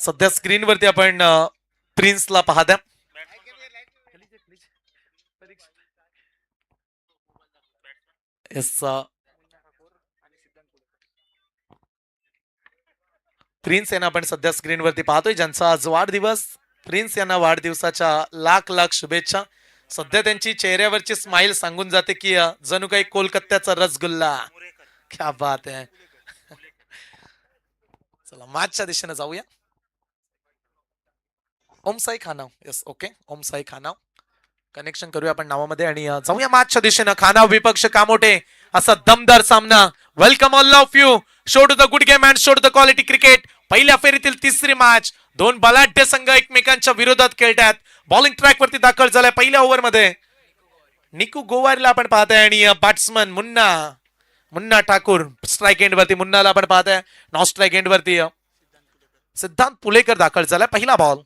सध्या स्क्रीनवरती आपण प्रिन्सला पाहत्या. प्रिन्स यांना आपण सध्या स्क्रीनवरती पाहतोय, ज्यांचा आज वाढदिवस. प्रिन्स यांना वाढदिवसाच्या लाख लाख शुभेच्छा. सध्या त्यांची चेहऱ्यावरची स्माइल सांगून जाते की जणू काही कोलकात्याचा रसगुल्ला. क्या बात आहे. चला मॅचच्या दिशेने जाऊया. Om Sai Khanav. Yes, okay. Om Sai Khanav connection करूया आपण नावामध्ये आणि जाऊया मॅचच्या दिशेनं. खानाव विपक्ष कामोठे असा दमदार सामना. Welcome all of you. Show to the good game and show to the quality cricket. पहिल्या फेरीतील तिसरी मॅच. दोन बलाढ्य संघ एकमेकांच्या विरोधात खेळतात. बॉलिंग ट्रॅक वरती दाखल झालाय पहिल्या ओव्हर मध्ये. निकू गोवारीला आपण पाहताय आणि batsman Munna Thakur strike end वरती. मुन्नाला आपण पाहताय नॉन स्ट्राईक एंड वरती. सिद्धांत पुलेकर दाखल झालाय. पहिला बॉल.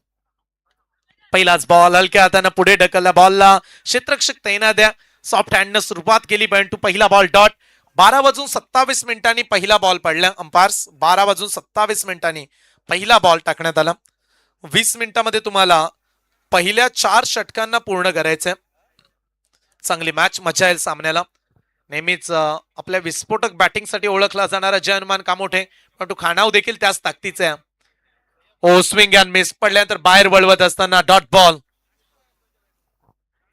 पहिलाच बॉल हलक्या हाताने पुढे ढकलला. बॉलला क्षेत्ररक्षक तैनात द्या. सॉफ्ट हँडनं सुरुवात केली परंतु पहिला बॉल डॉट. 12:27 पहिला बॉल पडला. अंपायर्स 12:27 पहिला बॉल टाकण्यात आला. 20 मिनिटांमध्ये तुम्हाला पहिल्या 4 षटकांना पूर्ण करायचंय. चांगली मॅच, मजा येईल सामन्याला. नेहमीच आपल्या विस्फोटक बॅटिंगसाठी ओळखला जाणारा जय हनुमान कामोठे, परंतु खानाव देखील त्याच ताकदीचे आहे. ओ स्विंग अँड मिस. पडल्यानंतर बाहेर वळवत असताना डॉट बॉल.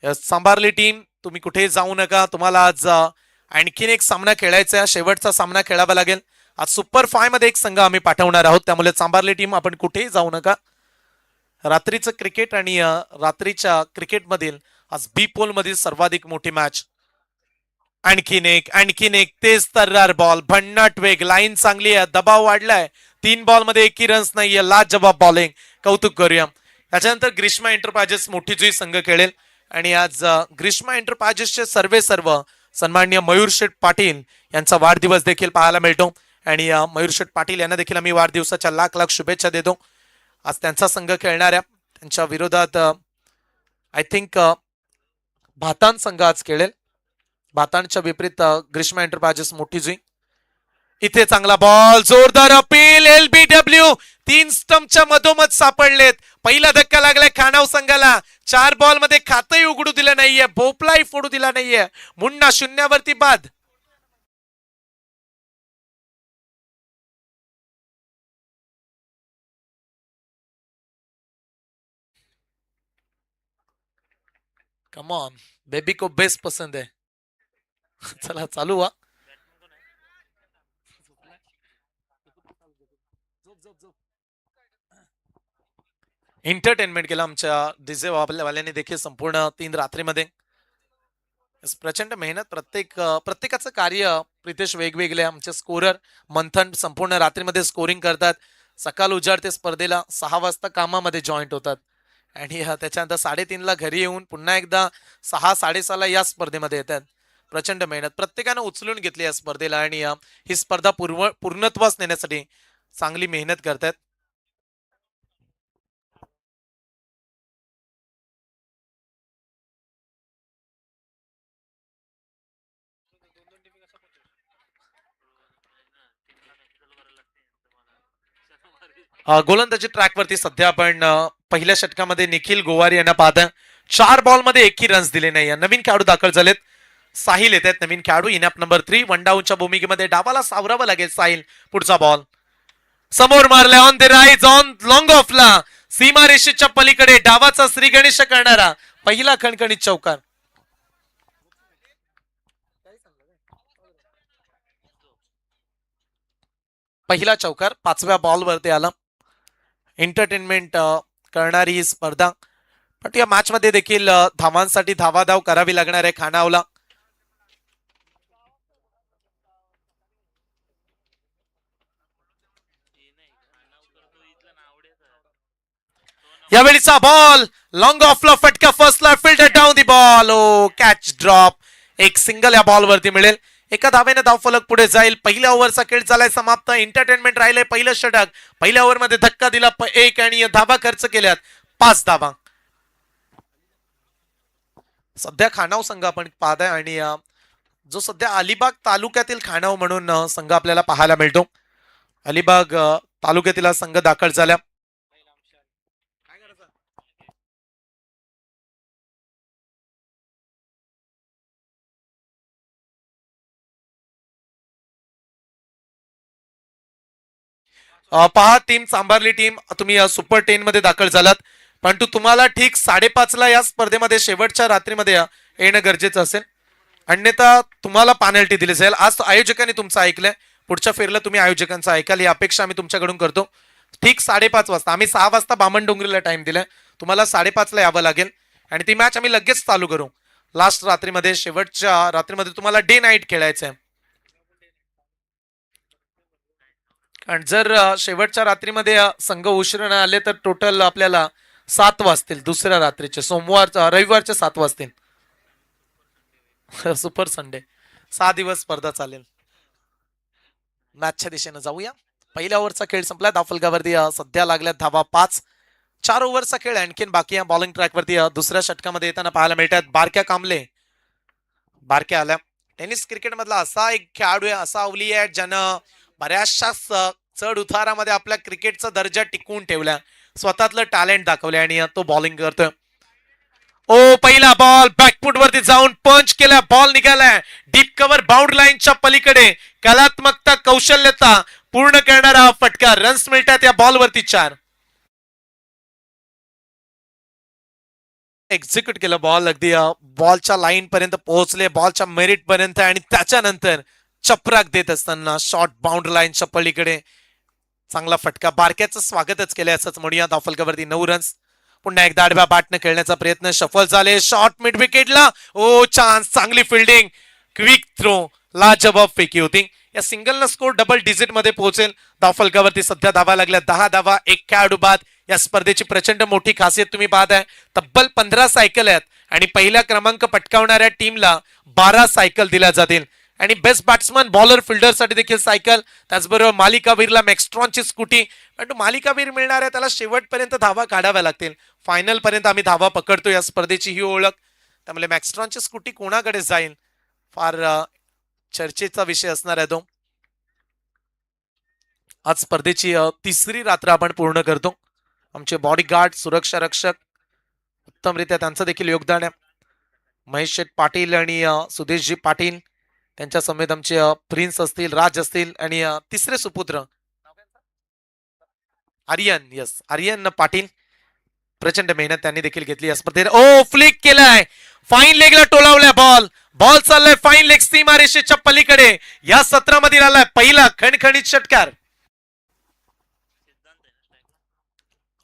सांभारली टीम, तुम्ही कुठे जाऊ नका. तुम्हाला आज आणखीन एक सामना खेळायचा आहे. शेवटचा सामना खेळावा लागेल. आज सुपर 5 मध्ये एक संघ आम्ही पाठवणार आहोत. त्यामुळे सांभारली टीम आपण कुठेही जाऊ नका. रात्रीचं क्रिकेट आणि रात्रीच्या क्रिकेटमधील आज बी पोल मधील सर्वाधिक मोठी मॅच. आणखीन एक तेज तर्रार बॉल. भन्नाट वेग. लाईन चांगली आहे. दबाव वाढलाय. 3 बॉल मध्ये एकही रन्स नाहीये. लाजवाब बॉलिंग. कौतुक करूया. त्याच्यानंतर ग्रीष्मा एंटरप्राइजेस मोठी जुई संघ खेळेल आणि आज ग्रीष्मा एंटरप्राइजेसचे सर्व सन्माननीय मयूर शेठ पाटील यांचा वाढदिवस देखील पाहायला मिळतो आणि मयूर शेठ पाटील यांना देखील आम्ही वाढदिवसाच्या लाख लाख शुभेच्छा देतो. आज त्यांचा संघ खेळणाऱ्या त्यांच्या विरोधात आय थिंक भातान संघ आज खेळेल. भातानच्या विपरीत ग्रीष्मा एंटरप्राइजेस मोठी जुई. इथे चांगला बॉल. जोरदार अपील. LBW 3 स्टंपच्या मधोमध सापडलेत. पहिला धक्का लागलाय खानाव संघाला. 4 बॉल मध्ये खातही उघडू दिलं नाहीये. भोपलाही फोडू दिला नाहीये. मुन्ना शून्यावरती बाद. कम ऑन, बेबी को बेस्ट पसंद है. चला चालू व्हा. एंटरटेनमेंट केलं आमच्या डीजे वाल्यांनी देखील संपूर्ण 3 रात्रीमध्ये. प्रचंड मेहनत. प्रत्येकाचं कार्य प्रितेश वेगवेगळे. आमचे स्कोरर मंथन संपूर्ण रात्रीमध्ये स्कोरिंग करतात. सकाळ उजाडते स्पर्धेला 6 वाजता कामामध्ये जॉईंट होतात आणि त्याच्यानंतर 3:30ला घरी येऊन पुन्हा एकदा 6-6:30ला या स्पर्धेमध्ये येतात. प्रचंड मेहनत प्रत्येकानं उचलून घेतली या स्पर्धेला आणि ही स्पर्धा पूर्णत्वास नेण्यासाठी चांगली मेहनत करतात. गोलंदाजी ट्रॅक वरती सध्या आपण पहिल्या षटकामध्ये निखिल गोवारी यांना पाहता. 4 बॉल मध्ये एकही रन्स दिले नाही. नवीन खेळाडू दाखल झालेत. साहिल येत आहेत. नवीन खेळाडू. इनॅप नंबर 3. 1 डाऊनच्या भूमिकेमध्ये डावाला सावरावं लागेल साहिल. पुढचा बॉल समोर मारला. On the rise on long ऑफला. सीमा रेषेच्या पलीकडे डावाचा श्री गणेश करणारा पहिला खणखणीत चौकार. पहिला चौकार 5व्या बॉलवरती आला. एंटरटेनमेंट करणारी ही स्पर्धा. पण या मॅच मध्ये देखील धावांसाठी धावाधाव करावी लागणार आहे खानावला. यावेळीचा बॉल लॉंग ऑफला फटका. फर्स्टला fielder down the ball. Oh catch drop. एक सिंगल या बॉलवरती मिळेल. एका धावेने धावफलक पुढे जाईल. पहिल्या ओव्हरचा खेळ झालाय समाप्त. एंटरटेनमेंट राहिले पहिलं षटक. पहिल्या ओव्हर मध्ये धक्का दिला 1 आणि धाबा खर्च केल्यात 5 धाबा. सध्या खानाव संघ आपण पाहताय आणि जो सध्या अलिबाग तालुक्यातील खानाव म्हणून संघ आपल्याला पाहायला मिळतो. अलिबाग तालुक्यातील हा संघ दाखल झाला. पहा टीम चांभारली टीम, तुम्ही सुपर 10 मध्ये दाखल झालात, परंतु तुम्हाला ठीक 5:30ला या स्पर्धेमध्ये शेवटच्या रात्रीमध्ये येणं गरजेचं असेल, अन्यथा तुम्हाला पेनल्टी दिली जाईल. आज आयोजकांनी तुमचं ऐकलंय, पुढच्या फेरीला तुम्ही आयोजकांचं ऐकाल ही अपेक्षा आम्ही तुमच्याकडून करतो. ठीक 5:30 वाजता, आम्ही 6 वाजता बामणडोंगरीला टाइम दिलाय, तुम्हाला 5:30ला यावं लागेल आणि ती मॅच आम्ही लगेच चालू करू. लास्ट रात्रीमध्ये, शेवटच्या रात्रीमध्ये तुम्हाला डे नाईट खेळायचं आहे. आणि जर शेवटच्या रात्रीमध्ये संघ उशिरा नाही आले तर टोटल आपल्याला 7 वाजतील. दुसऱ्या रात्रीचे रविवारचे 7 वाजतील. सुपर संडे, 6 दिवस स्पर्धा चालेल. मॅचच्या दिशेने जाऊया. पहिल्या ओव्हरचा खेळ संपला. धावफलकावरती सध्या लागल्या धावा 5. 4 ओव्हरचा खेळ आणखीन बाकी. बॉलिंग ट्रॅकवरती दुसऱ्या षटकामध्ये येताना पाहायला मिळतात बारक्या कांबळे. बारक्या आल्या. टेनिस क्रिकेट मधला असा एक खेळाडू आहे, असा अवली आहे ज्यानं बऱ्याचशा चढ उतारामध्ये आपल्या क्रिकेटचा दर्जा टिकवून ठेवला, स्वतःतलं टॅलेंट दाखवले आणि तो बॉलिंग करतोय. ओ पहिला बॉल बॅकफुट वरती जाऊन पंच केला, बॉल निघालाय डीप कव्हर बाउंड्री लाईनच्या पलीकडे. कलात्मकता, कौशल्यता पूर्ण करणारा फटका. रन्स मिळतात या बॉलवरती 4. एक्झिक्यूट केलं बॉल, अगदी बॉलच्या लाईन पर्यंत पोहोचले, बॉलच्या मेरिट पर्यंत, आणि त्याच्यानंतर चपराक देत असताना शॉर्ट बाउंड्री लाईनच्या पलीकडे चांगला फटका. बारक्याचं स्वागतच केलंय असंच म्हणूया. धावफलकावरती 9 रन्स. पुन्हा एकदा आडव्या बॅटने खेळण्याचा प्रयत्न, सफल झाले. शॉर्ट मिड विकेटला, ओ चान्स, चांगली फिल्डिंग, क्विक थ्रो, लाजवाब फेकी होती. या सिंगलनं स्कोर डबल डिजिट मध्ये पोहोचेल. धावफलकावरती सध्या धावा लागल्या 10 धावा, 1 खेळाडू बाद. या स्पर्धेची प्रचंड मोठी खासियत तुम्ही पाहताय, तब्बल 15 सायकल आहेत आणि पहिला क्रमांक पटकावणाऱ्या टीमला 12 सायकल दिल्या जातील आणि बेस्ट बॅट्समन, बॉलर, फिल्डरसाठी देखील सायकल. त्याचबरोबर मालिकावीरला मॅक्स्ट्रॉनची स्कूटी. पण मालिकावीर मिळणार आहे त्याला शेवटपर्यंत धावा काढाव्या लागतील. फायनल पर्यंत आम्ही धावा पकडतो, या स्पर्धेची ही ओळख. त्यामुळे मॅक्स्ट्रॉनची स्कूटी कोणाकडे जाईल, फार चर्चेचा विषय असणार आहे तो. आज स्पर्धेची तिसरी रात्र आपण पूर्ण करतो. आमचे बॉडीगार्ड, सुरक्षा रक्षक, उत्तमरित्या त्यांचं देखील योगदान आहे. महेश शेठ पाटील आणि सुदेशजी पाटील, त्यांच्या समेत आमचे प्रिन्स असतील, राज असतील, आणि तिसरे सुपुत्र आर्यन, यस आर्यन पाटील. प्रचंड मेहनत त्यांनी देखील घेतली या स्पर्धेत. ओ फ्लिक केलाय, फाईन लेगला टोलावलाय बॉल. बॉल चाललाय फाईन लेग सीमारेषेच्या पलीकडे. या सत्रामध्ये आलाय पहिला खणखणीत षटकार.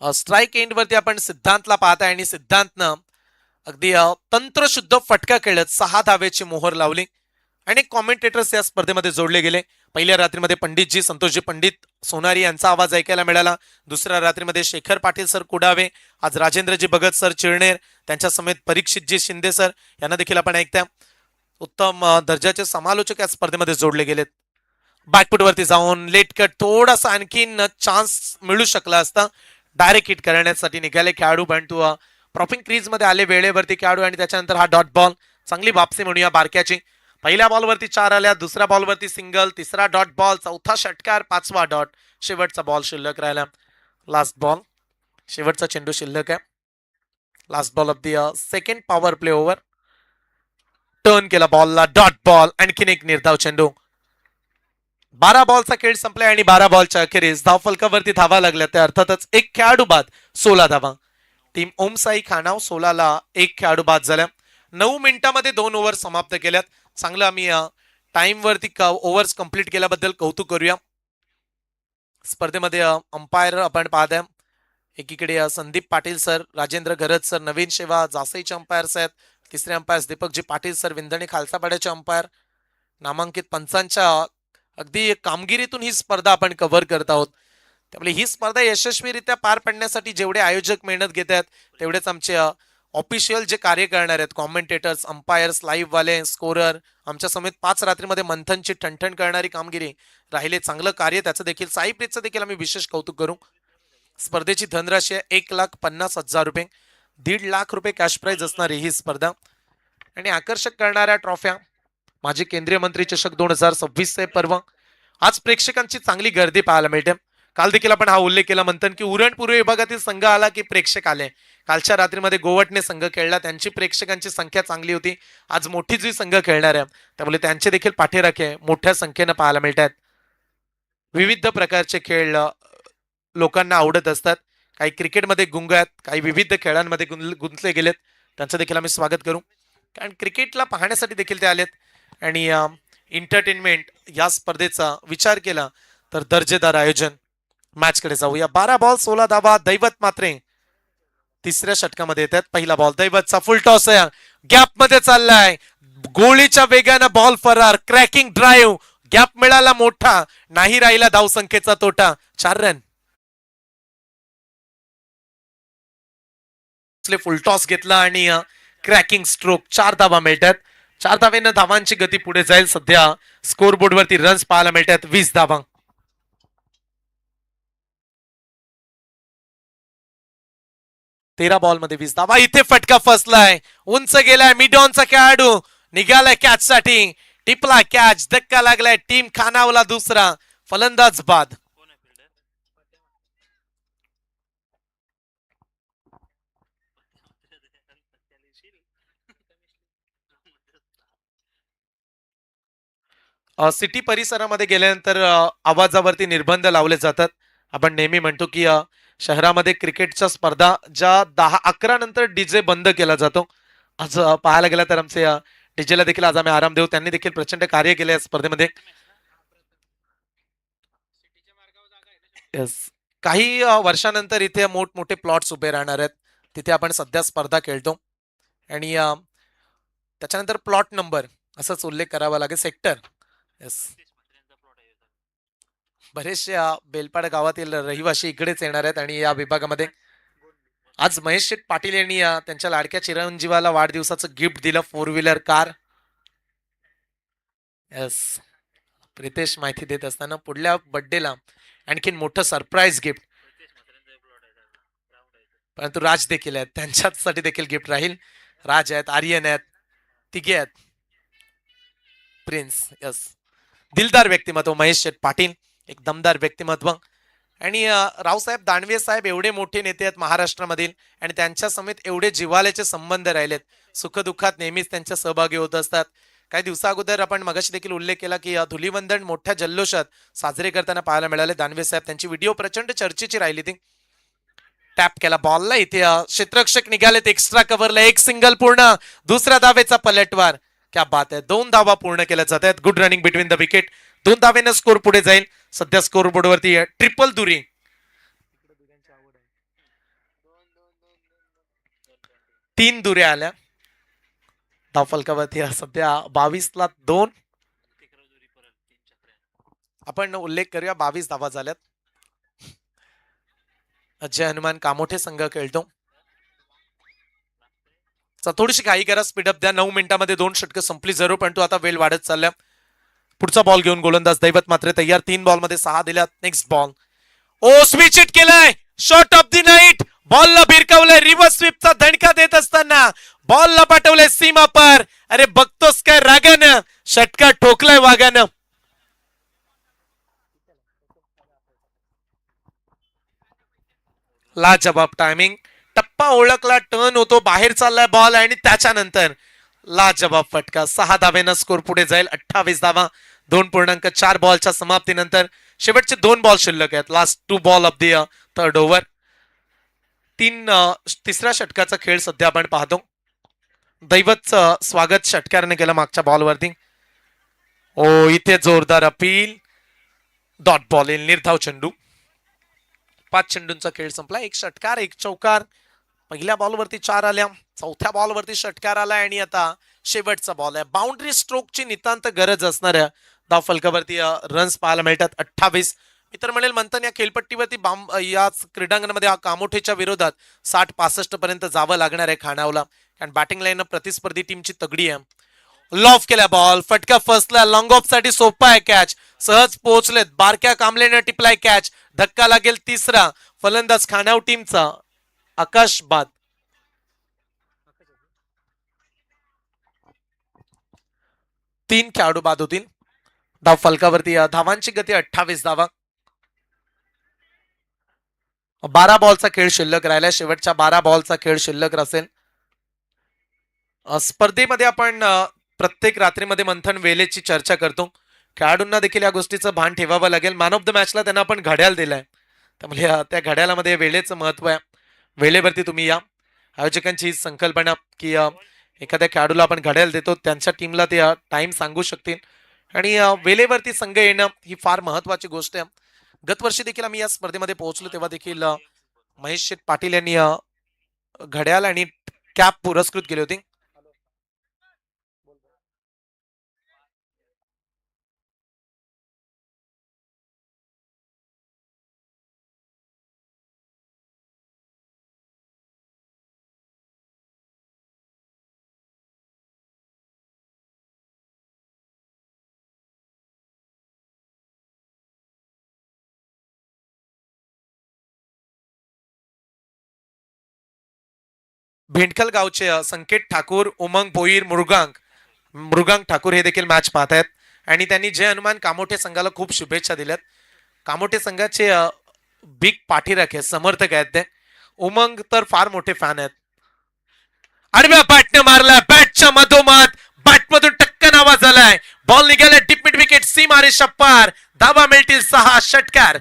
स्ट्राईक एंड वरती आपण सिद्धांतला पाहताय आणि सिद्धांतनं अगदी तंत्रशुद्ध फटका खेळत 6 धावेची मोहर लावली. अनेक कॉमेंटेटर्स या स्पर्धेमध्ये जोडले गेले. पहिल्या रात्रीमध्ये पंडितजी, संतोषजी पंडित सोनारी यांचा आवाज ऐकायला मिळाला. दुसऱ्या रात्रीमध्ये शेखर पाटील सर कुडावे, आज राजेंद्रजी भगत सर चिरनेर, त्यांच्या समेत परीक्षितजी शिंदे सर यांना देखील आपण ऐकता. उत्तम दर्जाचे समालोचक या स्पर्धेमध्ये जोडले गेलेत. बॅकफुटवरती जाऊन लेट कट, थोडासा आणखीन चान्स मिळू शकला असता. डायरेक्ट हिट करण्यासाठी निघाले खेळाडू, पण तू प्रॉपिंग क्रीज मध्ये आले वेळेवरती खेळाडू, आणि त्याच्यानंतर हा डॉट बॉल. चांगली वापसी म्हणूया बारक्याची. पहिल्या बॉलवरती 4 आल्या, दुसऱ्या बॉलवरती सिंगल, तिसरा डॉट बॉल, चौथा षटकार, 5वा डॉट. शेवटचा बॉल शिल्लक राहिला. लास्ट बॉल, शेवटचा चेंडू शिल्लक आहे. Last ball of the second power play over. Turn केला बॉलला, डॉट बॉल, आणखीन एक निर्धाव चेंडू. 12 बॉलचा खेळ संपलाय आणि 12 बॉलच्या अखेरीस धावफलकावरती धावा लागल्या. त्या अर्थातच एक खेळाडू बाद, 16 धावा. टीम ओमसाई खानाव 16ला 1 खेळाडू बाद झाल्या. 9 मिनिटांमध्ये 2 ओव्हर समाप्त केल्यात. चांगलं आम्ही टाइम वरती ओव्हर्स कंप्लीट केल्याबद्दल कौतुक करूया. स्पर्धेमध्ये अंपायर आपण पाहताय, एकीकडे संदीप पाटील सर, राजेंद्र गरज सर, नवीन शेवा जासईचे अंपायर्स आहेत. तिसरे अंपायर्स दीपकजी पाटील सर, विंधणी खालसा पाड्याचे अंपायर. नामांकित पंचांच्या अगदी कामगिरीतून ही स्पर्धा आपण कव्हर करत आहोत. त्यामुळे ही स्पर्धा यशस्वीरित्या पार पाडण्यासाठी जेवढे आयोजक मेहनत घेत आहेत, तेवढेच आमचे ऑफिशियल जे कार्य करणार आहेत, कॉमेंटेटर्स, अंपायर्स, लाईव्ह वाले, स्कोरर, आमच्या समेत 5 रात्रीमध्ये मंथनची ठणठण करणारी कामगिरी राहिले. चांगलं कार्य त्याचं देखील, साईप्रीतचं देखील आम्ही विशेष कौतुक करू. स्पर्धेची धनराशी आहे 1,50,000 रुपये. 1.5 लाख रुपये कॅश प्राइज असणारी ही स्पर्धा, आणि आकर्षक करणाऱ्या ट्रॉफ्या. माजी केंद्रीय मंत्री चषक 2026 पर्व, आज प्रेक्षकांची चांगली गर्दी पाहायला मिळते. काल देखील आपण हा उल्लेख केला मंथन की उरण पूर्व विभागातील संघ आला की प्रेक्षक आले. कालच्या रात्रीमध्ये गोवटने संघ खेळला, त्यांची प्रेक्षकांची संख्या चांगली होती. आज मोठी जी संघ खेळणार आहे त्यामुळे त्यांचे देखील पाठीराखे मोठ्या संख्येनं पाहायला मिळतात. विविध प्रकारचे खेळ लोकांना आवडत असतात. काही क्रिकेटमध्ये गुंग आहेत, काही विविध खेळांमध्ये गुंतले गेलेत, त्यांचं देखील आम्ही स्वागत करू. कारण क्रिकेटला पाहण्यासाठी देखील ते आलेत आणि एंटरटेनमेंट या स्पर्धेचा विचार केला तर दर्जेदार आयोजन. मॅचकडे जाऊया. 12 बॉल 16 धावा. दैवत मात्रे तिसऱ्या षटकामध्ये येतात. पहिला बॉल दैवतचा फुल टॉस आहे, गॅप मध्ये चाललाय, गोळीच्या वेगानं बॉल फरार, क्रॅकिंग ड्राईव्ह, गॅप मिळाला मोठा, नाही राहिला धावसंख्येचा तोटा. 4 रन. फुल टॉस घेतला आणि क्रॅकिंग स्ट्रोक. 4 धावा मिळतात. 4 धावेनं धावांची गती पुढे जाईल. सध्या स्कोर बोर्ड वरती रन्स पाहायला मिळतात 20 धावा. 13 बॉल मध्ये 20 धावा. इथे फटका फसलाय, उंच गेलाय, मिडॉनचा खेळाडू निघालाय कॅच साठी, टिपला कॅच, धक्का लागलाय, टीम खानावला दुसरा, फलंदाज बाद. सिटी परिसरामध्ये गेल्यानंतर आवाजावरती निर्बंध लावले जातात. आपण नेहमी म्हणतो की शहरामध्ये क्रिकेटच्या स्पर्धा ज्या 10-11 नंतर डीजे बंद केला जातो. आज पाहायला गेला तर आमचे डीजेला देखील आज आम्ही आराम देऊ. त्यांनी देखील प्रचंड कार्य केले या स्पर्धेमध्ये. येस, काही वर्षानंतर इथे मोठमोठे प्लॉट्स उभे राहणार आहेत. तिथे आपण सध्या स्पर्धा खेळतो आणि त्याच्यानंतर प्लॉट नंबर असंच उल्लेख करावा लागेल. सेक्टर. येस, बरेचसे बेलपाड गावातील रहिवासी इकडेच येणार आहेत आणि या विभागामध्ये आज महेश शेठ पाटील यांनी त्यांच्या लाडक्या चिरंजीवाला वाढदिवसाचं गिफ्ट दिलं, 4 व्हीलर कार. येस, प्रितेश माहिती देत असताना पुढल्या बर्थडेला आणखीन मोठं सरप्राईज गिफ्ट. परंतु राज देखील आहेत, त्यांच्यासाठी देखील गिफ्ट राहील. राज आहेत, आर्यन आहेत, तिघे आहेत, प्रिन्स. यस, दिलदार व्यक्तिमत्व महेश शेठ पाटील, एक दमदार व्यक्तिमत्व. आणि रावसाहेब दानवे साहेब एवढे मोठे नेते आहेत महाराष्ट्रामधील आणि त्यांच्या समेत एवढे जिव्हाळ्याचे संबंध राहिलेत. सुखदुःखात नेहमीच त्यांच्या सहभागी होत असतात. काही दिवसा अगोदर आपण मगाशी देखील उल्लेख केला की धुलीवंदन मोठ्या जल्लोषात साजरे करताना पाहायला मिळाले दानवे साहेब. त्यांची व्हिडिओ प्रचंड चर्चेची राहिली ती. टॅप केला बॉलला, इथे क्षेत्ररक्षक निघालेत एक्स्ट्रा कव्हरला, एक सिंगल पूर्ण, दुसऱ्या धावेचा पलटवार. क्या बात आहे, 2 धावा पूर्ण केल्या जात आहेत. Good running between the wicket. 2 धावेनं स्कोर पुढे जाईल. सध्या स्कोर बोर्ड वरती ट्रिपल दुरी. 3 दुऱ्या आल्या धावफलकावरती. सध्या 22ला 2. आपण उल्लेख करूया 22 धावा झाल्यात. अजय हनुमान कामोठे संघ खेळतो. थोडीशी घाई करा, स्पीडअप द्या. 9 मिनिटांमध्ये 2 षटकं संपली जरूर, पण तो आता वेळ वाढत चालल्या. पुढचा बॉल घेऊन गोलंदाज दैवत मात्र तयार. 3 बॉल मध्ये 6 दिल्यात. Next ball, oh switch hit केलाय, शॉट ऑफ द नाईट. बॉलला भिरकावलंय, रिव्हर्स स्वीपचा धडका देत असताना बॉलला पाठवलंय सीमा पर. अरे बघतोस काय रागानं, षटका ठोकलाय वागानं. लाजबाब टायमिंग, टप्पा ओळखला, टर्न होतो, बाहेर चाललाय बॉल आणि त्याच्यानंतर लाजबाब फटका. 6 धावेनं स्कोर पुढे जाईल. 28 धावा 2.4 बॉलच्या समाप्तीनंतर. शेवटचे 2 बॉल शिल्लक आहेत. Last 2 ball of the third over. तिसऱ्या षटकाचा खेळ सध्या आपण पाहतो. दैवतचं स्वागत षटकाराने केलं मागच्या बॉलवरती. ओ इथे जोरदार अपील, डॉट बॉल येईल, निर्धाव चेंडू. 5 चेंडूंचा खेळ संपला. 1 षटकार 1 चौकार. पहिल्या बॉलवरती 4 आल्या, चौथ्या बॉलवरती षटकार आलाय आणि आता शेवटचा बॉल आहे. बाउंड्री स्ट्रोकची नितांत गरज असणाऱ्या धाव फलकावरती रन्स पाहायला मिळतात 28. मी तर म्हणेल मंथन या खेळपट्टीवरती या क्रीडांगणामध्ये कामोठेच्या विरोधात 60-65 पर्यंत जावं लागणार आहे खानावला, कारण बॅटिंग लाईन प्रतिस्पर्धी टीमची तगडी आहे. लॉफ केला बॉल, फटका फसला, लॉंग ऑफ साठी सोपा आहे कॅच, सहज पोहोचलेत, बारक्या कांबलेने टिपलाय कॅच, धक्का लागेल तिसरा. फलंदाज खानाव टीमचा आकाश बाद. 3 खेळाडू बाद होतील. धाव फलकावरती धावांची गती 28 धावा. 12 बॉलचा खेळ शिल्लक राहिला. शेवटच्या 12 बॉलचा खेळ शिल्लक असेल. स्पर्धेमध्ये आपण प्रत्येक रात्रीमध्ये मंथन वेळेची चर्चा करतो. खेळाडूंना देखील या गोष्टीचं भान ठेवावं लागेल. मॅन ऑफ द मॅचला त्यांना आपण घड्याळ दिलाय, त्यामुळे त्या घड्याळामध्ये वेळेचं महत्व आहे. वेळेवरती तुम्ही या. आयोजकांची ही संकल्पना की एखाद्या खेळाडूला आपण घड्याळ देतो, त्यांच्या टीमला ते टाइम सांगू शकतील आणि वेळेवरती संघ येणं ही फार महत्वाची गोष्ट आहे. गतवर्षी देखील आम्ही या स्पर्धेमध्ये पोहोचलो तेव्हा देखील महेश शेठ पाटील यांनी घड्याळ आणि कॅप पुरस्कृत केली होती. भेंडकल गावचे संकेत ठाकूर, उमंग भोईर, मृगांक ठाकूर हे देखील मॅच पाहत आहेत आणि त्यांनी जय हनुमान कामोठे संघाला खूप शुभेच्छा दिल्यात. कामोठे संघाचे बिग पाठीराखे समर्थक आहेत ते. उमंग तर फार मोठे फॅन आहेत. आडव्या बॅटने मारला, बॅटच्या मधोमध बॅटमधून टक्कन आवाज आलाय. बॉल निघाला डीप मिड विकेट, सीमारे शप्पार. धावा मिळतील 6. षटकार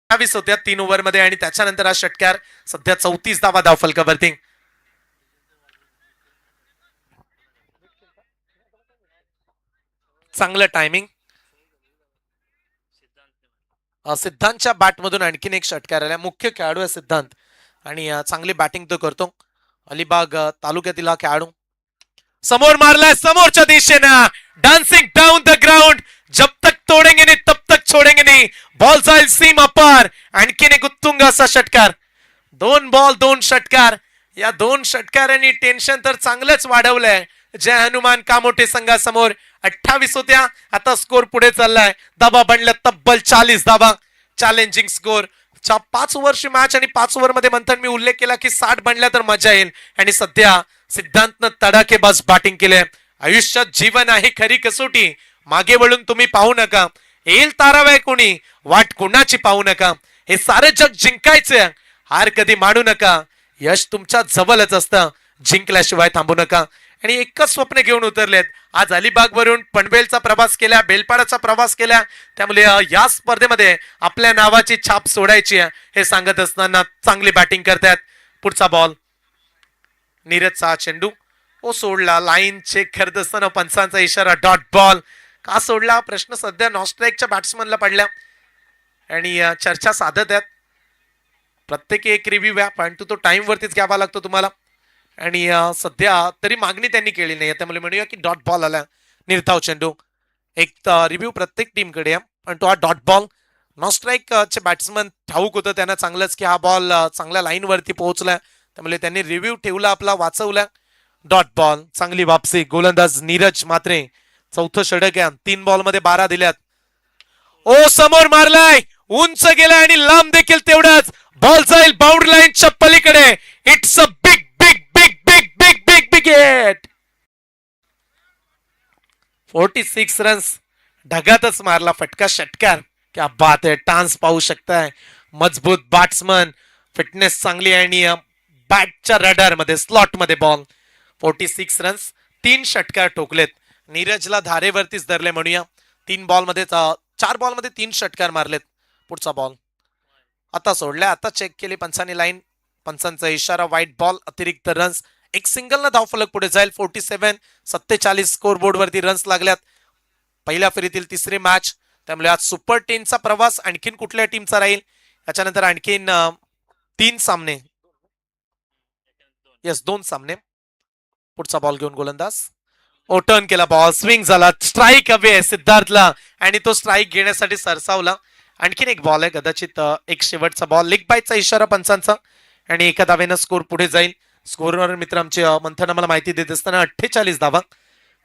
28 होत्या 3 ओव्हरमध्ये आणि त्याच्यानंतर हा षटकार. सध्या 34 धावा धाव फलकावरती. चांगलं टायमिंग. सिद्धांतच्या बॅटमधून आणखीन एक षटकार आला. मुख्य खेळाडू आहे सिद्धांत आणि चांगली बॅटिंग तो करतो. अलिबाग तालुक्यातील हा खेळाडू. समोर मारलाय समोरच्या दिशेनं. Dancing down the ground. जब तक तोडेंगे नहीं तब तक छोडेंगे नहीं. बॉल जाईल सीम अपार. आणखीन एक उत्तुंग असा षटकार. 2 बॉल 2 षटकार. या 2 षटकारांनी टेन्शन तर चांगलंच वाढवलंय जय हनुमान कामोठे संघासमोर. 28 होत्या, आता स्कोर पुढे चाललाय. धाबा बनल्या तब्बल 40 धाबा. Challenging score. 5 ओव्हरची मॅच आणि 5 ओव्हर मध्ये मंथन मी उल्लेख केला की 60 बनल्या तर मजा येईल आणि सध्या सिद्धांतनं तडाखेबाज बॅटिंग केले. आयुष्यात जीवन आहे खरी कसोटी. मागे वळून तुम्ही पाहू नका. येईल तारावाय कोणी, वाट कोणाची पाहू नका. हे सारे जग जिंकायचं, हार कधी मानू नका. यश तुमच्या जवळच असतं, जिंकल्याशिवाय थांबू नका. आणि एकच स्वप्न घेऊन उतरलेत. आज अलिबाग वरून पनवेलचा प्रवास केला, बेलपाडाचा प्रवास केला. त्यामुळे या स्पर्धेमध्ये आपल्या नावाची छाप सोडायची आहे हे सांगत असताना चांगली बॅटिंग करतात. पुढचा बॉल. नीरजचा चेंडू ओ सोडला. लाईन चेक करत असताना पंचांचा इशारा. Dot ball. का सोडला प्रश्न सध्या नॉस्ट्राईकच्या बॅट्समनला पडल्या आणि चर्चा साधत आहेत. प्रत्येकी एक रिव्ह्यू आहे, परंतु तो टाइम वरतीच घ्यावा लागतो तुम्हाला आणि सध्या तरी मागणी त्यांनी केली नाही. त्यामुळे म्हणूया की डॉट बॉल आला. निर्धाव चेंडू. एक रिव्ह्यू प्रत्येक टीमकडे आहे, पण तो हा डॉट बॉल. नॉस्ट्राईक चे बॅट्समन ठाऊक होतं त्यांना चांगलंच की हा बॉल चांगल्या लाईन वरती पोहोचला, त्यामुळे त्यांनी रिव्ह्यू ठेवला आपला, वाचवला. Dot ball. चांगली वापसी. गोलंदाज नीरज मात्रे. चौथं षटक आहे. 3 बॉल मध्ये 12 दिल्यात. ओ समोर मारलाय, उंच गेलाय आणि लांब देखील तेवढाच. बॉल जाईल बाउंड्री लाईनच्या पलीकडे. It's a big big big big big big big hit. 46 runs. ढगातच मारला फटका षटकार. क्या बात आहे. टान्स पाहू शकताय. मजबूत बॅट्समन, फिटनेस चांगली आणि बॅटच्या रडार मध्ये स्लॉट मध्ये बॉल. 46 रन्स. 3 षटकार ठोकलेत. नीरजला धारेवरतीच धरले म्हणूया. 4 बॉल मध्ये 3 षटकार मारलेत. पुढचा बॉल आता सोडलाय. आता चेक केली पंचांनी लाईन. पंचांचा इशारा. White ball. अतिरिक्त रन्स. एक सिंगल न धाव फलक पुढे जाईल. 47 स्कोर बोर्ड वरती रन्स लागल्यात. पहिल्या फेरीतील तिसरी मॅच, त्यामुळे आज सुपर 10चा प्रवास आणखीन कुठल्या टीमचा राहील याच्यानंतर आणखीन 3 सामने. यस 2 सामने. पुढचा बॉल घेऊन गोलंदाज. ओ टर्न केला बॉल. स्विंग झाला. स्ट्राईक हवे सिद्धार्थला आणि तो स्ट्राईक घेण्यासाठी सरसावला. आणखीन एक बॉल आहे, कदाचित एक शेवटचा बॉल. लेग बायचा इशारा पंचांचा आणि एका धावेनं स्कोर पुढे जाईल. स्कोरवर मित्र आमचे मंथन आम्हाला माहिती देत असताना 48 धावा.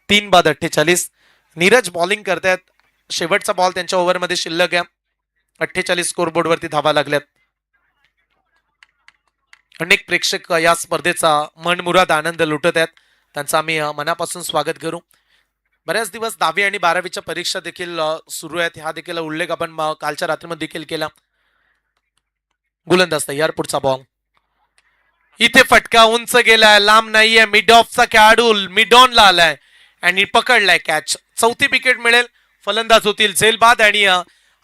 3 बाद 48. नीरज बॉलिंग करतायत. शेवटचा बॉल त्यांच्या ओव्हरमध्ये शिल्लक आहे. 48 स्कोरबोर्ड वरती धावा लागल्यात. अनेक प्रेक्षक या स्पर्धेचा मनमुराद आनंद लुटत आहेत. त्यांचा आम्ही मनापासून स्वागत करू. बऱ्याच दिवस 10वी आणि 12वीच्या परीक्षा देखील सुरू आहेत. हा देखील उल्लेख आपण कालच्या रात्रीमध्ये देखील केला. गोलंदाज तयार, पुढचा बॉल. इथे फटका उंच गेलाय, लांब नाहीये. मिड ऑफचा खेळाडू मिड ऑनला आलाय आणि पकडलाय कॅच. चौथी विकेट मिळेल. फलंदाज होतील झेलबाद आणि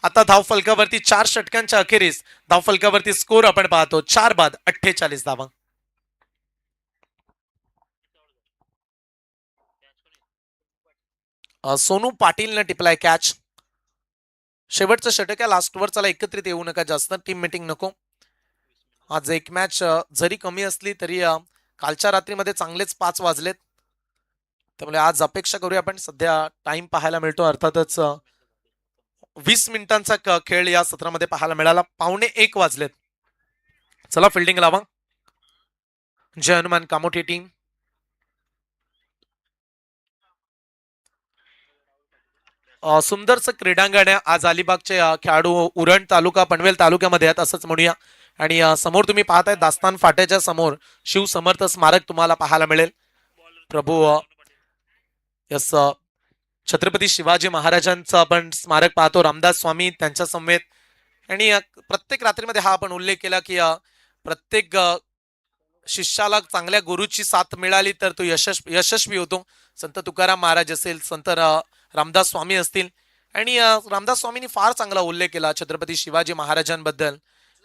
आता धावफलकावरती 4 षटकांच्या अखेरीस धावफलकावरती स्कोर आपण पाहतो 4 बाद 48 धावा. सोनू पाटीलनं टिपलाय कॅच. शेवटचं षटक आहे, लास्ट ओव्हर. चला एकत्रित येऊ नका जास्त, टीम मीटिंग नको. आज एक मॅच जरी कमी असली तरी कालच्या रात्रीमध्ये चांगलेच 5 वाजलेत. त्यामुळे आज अपेक्षा करूया आपण. सध्या टाइम पाहायला मिळतो अर्थातच 20 मिनिटांचा खेळ या सत्रामध्ये पाहायला मिळाला. 1:45 वाजलेत. चला फिल्डिंग लावा. जय हनुमान कामोठी टीम. सुंदरचं क्रीडांगण आहे. आज अलिबागचे खेळाडू उरण तालुका पनवेल तालुक्यामध्ये आहेत असंच म्हणूया. आणि समोर तुम्ही पाहताय दास्तान फाट्याच्या समोर शिव समर्थ स्मारक तुम्हाला पाहायला मिळेल. प्रभू यस छत्रपती शिवाजी महाराजांचं आपण स्मारक पाहतो. रामदास स्वामी त्यांच्या समेत. आणि प्रत्येक रात्रीमध्ये हा आपण उल्लेख केला की प्रत्येक शिष्याला चांगल्या गुरुची साथ मिळाली तर तो यशस्वी होतो. संत तुकाराम महाराज असेल, संत रामदास स्वामी असतील. आणि रामदास स्वामींनी फार चांगला उल्लेख केला छत्रपती शिवाजी महाराजांबद्दल.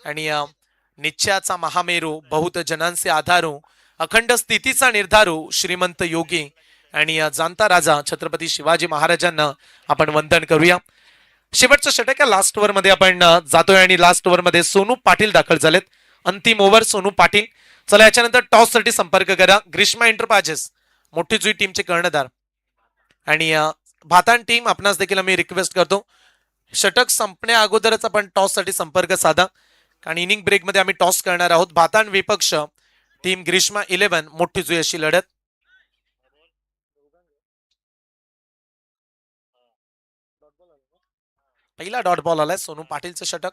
आणि निश्चयाचा महामेरू, बहुत जनांचे आधारू, अखंड स्थितीचा निर्धारू, श्रीमंत योगी आणि जाणता राजा छत्रपती शिवाजी महाराजांना आपण वंदन करूया. शेवटचं षटक आहे, लास्ट ओव्हर मध्ये आपण जातोय आणि लास्ट ओव्हर मध्ये सोनू पाटील दाखल झालेत. अंतिम ओव्हर सोनू पाटील. चला याच्यानंतर टॉस साठी संपर्क करा. ग्रीष्मा एंटरप्राइजेस मोठी जुई टीमचे कर्णधार आणि भातान टीम आपणास देखील आम्ही रिक्वेस्ट करतो षटक संपण्या अगोदरच आपण टॉस साठी संपर्क साधा, कारण इनिंग ब्रेक मध्ये आम्ही टॉस करणार आहोत. भातान विपक्ष टीम ग्रीष्मा 11 मोठी जुई अशी लढत. पहिला डॉट बॉल आलाय. सोनू पाटीलचं षटक.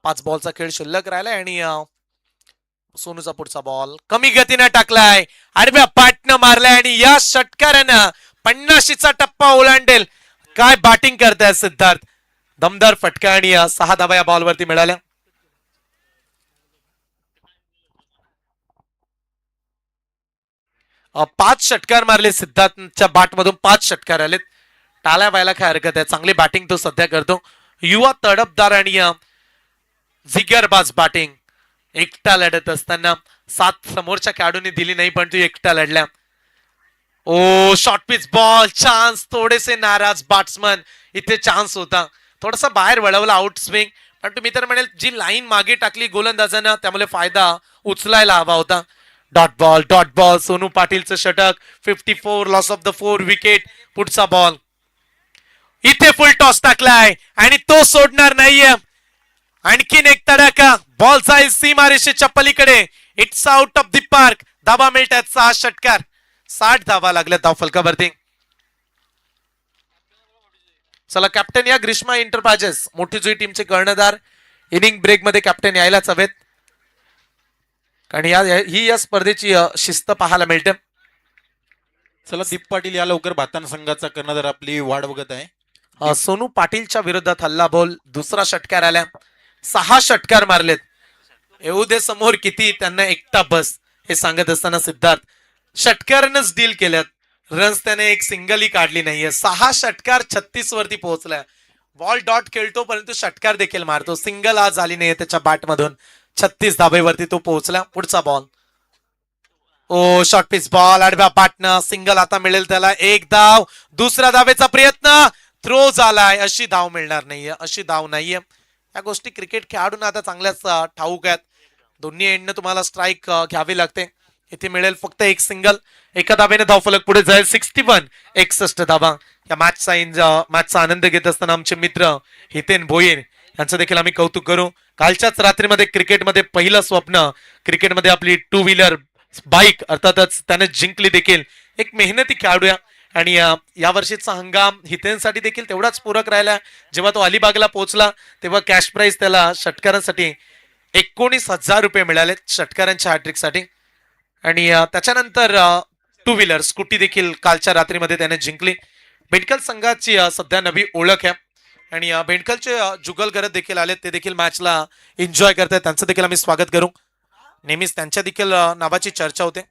5 बॉलचा खेळ शिल्लक राहिलाय आणि सोनूचा पुढचा बॉल कमी गतीने टाकलाय, आडव्या पाटनं मारलाय आणि या षटकारानं 50चा टप्पा ओलांडेल. काय बॅटिंग करताय सिद्धार्थ. दमदार फटका आणि 6 धावा या बॉलवरती मिळाल्या. पाच षटकार मारले सिद्धार्थच्या बॅटमधून. 5 षटकार आलेत. टाळ्या व्हायला काय हरकत आहे. चांगली बॅटिंग तो सध्या करतो. युवा तडफदार आणि जिगरबाज बॅटिंग. एकटा लढत असताना 7 समोरच्या खेळाडूंनी दिली नाही पण तू एकटा लढल्या. ओ शॉर्ट पिच बॉल, चान्स. थोडेसे नाराज बॅट्समन. इथे चान्स होता, थोडासा बाहेर वळवला आउट स्विंग. पण तुम्ही तर म्हणेल जी लाईन मागे टाकली गोलंदाजानं त्यामुळे फायदा उचलायला हवा होता. Dot ball, dot ball. Sonu पाटीलचं षटक. 54, लॉस ऑफ द 4 विकेट. पुढचा बॉल. इथे फुल टॉस टाकलाय आणि तो सोडणार नाहीये. आणखीन एक तडाखा. बॉल जाईल सीमारेषेच्या पलीकडे. It's out of the park. धावा मिळतात. 6 षटकार. 60 धावा लागल्या धावफलकावरती. चला कॅप्टन या ग्रीष्मा एंटरप्राइजेस मोठी जुई टीमचे कर्णधार. इनिंग ब्रेक मध्ये कॅप्टन यायलाच हवेत, कारण ही या स्पर्धेची शिस्त पाहायला मिळते. चला दीप पाटील या लवकर भातान संघाचा कर्णधार आपली वाट बघत आहे. सोनू पाटीलच्या विरोधात हल्ला बॉल. दुसरा षटकार आला. 6 षटकार मारलेत. येऊ दे समोर किती, त्यांना एकटा बस हे सांगत असताना सिद्धार्थ षटकारानंच डील केल्यात. रन्स त्याने एक सिंगलही काढली नाहीये. 6 षटकार 36 वरती पोहोचलाय. बॉल डॉट खेळतो परंतु षटकार देखील मारतो. सिंगल आज झाली नाहीये त्याच्या बॅट मधून. 36 धाबेवरती तो पोहोचला. पुढचा बॉल. ओ शॉर्ट पिच बॉल, आडव्या बॅटनं सिंगल आता मिळेल त्याला. 1 धाव. दुसऱ्या धावेचा प्रयत्न. थ्रो झालाय. अशी धाव मिळणार नाहीये, अशी धाव नाहीये. या गोष्टी क्रिकेट खेळाडूंना आता चांगल्याच ठाऊक आहेत. दोन्ही एंडनं तुम्हाला स्ट्राईक घ्यावी लागते. इथे मिळेल फक्त 1 सिंगल. एका धावेने धावफलक पुढे जाईल. 61, 61 धावा. या मॅचचा आनंद घेत असताना आमचे मित्र हितेन भोईर यांचं देखील आम्ही कौतुक करू. कालच्याच रात्रीमध्ये क्रिकेटमध्ये पहिलं स्वप्न, क्रिकेटमध्ये आपली 2 व्हीलर बाईक अर्थातच त्याने जिंकली देखील. एक मेहनती खेळाडू आणि या वर्षीचा हंगाम हितेनसाठी देखील तेवढाच पूरक राहिला. जेव्हा तो अलिबागला पोहोचला तेव्हा कॅश प्राइज त्याला षटकारांसाठी 19,000 रुपये मिळाले षटकारांच्या हॅट्रिकसाठी. आणि त्याच्यानंतर टू व्हीलर स्कूटी देखील कालच्या रात्रीमध्ये त्याने जिंकली. बेंडकल संघाची सध्या नवी ओळख आहे आणि बेंडकलचे जुगल करत देखील आले, ते देखील मॅचला एन्जॉय करतात. त्यांचं देखील आम्ही स्वागत करू. नेहमीच त्यांच्या देखील नावाची चर्चा होते.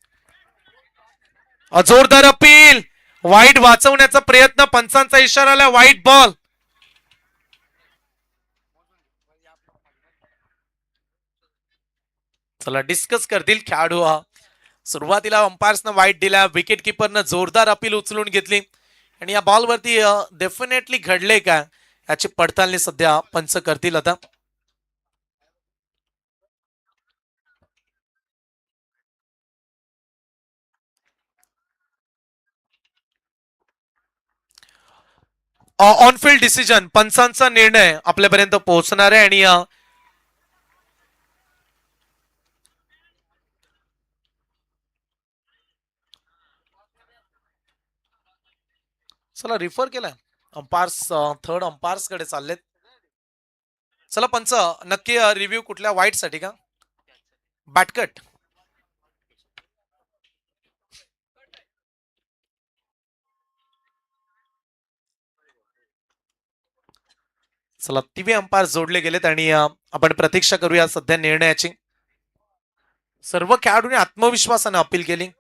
जोरदार अपील, वाईट वाचवण्याचा प्रयत्न, पंचांचा इशारा आला, वाईट बॉल. चला डिस्कस करतील खेळाडू. सुरुवातीला अंपायर्सनं वाईट दिला, विकेट किपरनं जोरदार अपील उचलून घेतली आणि या बॉलवरती डेफिनेटली घडले का याची पडताळणी सध्या पंच करतील. आता ऑनफिल्ड डिसिजन, पंचांचा निर्णय आपल्यापर्यंत पोहोचणार आहे आणि चला रिफर केलाय अंपायर्स, थर्ड अंपायर्स कडे चाललेत. चला पंच नक्की रिव्ह्यू कुठल्या वाईट साठी का बॅटकट. चला तिन्ही अंपायर जोडले गेलेत आणि आपण प्रतीक्षा करूया सध्या निर्णयाची. सर्व खेळाडूंनी आत्मविश्वासाने अपील केली.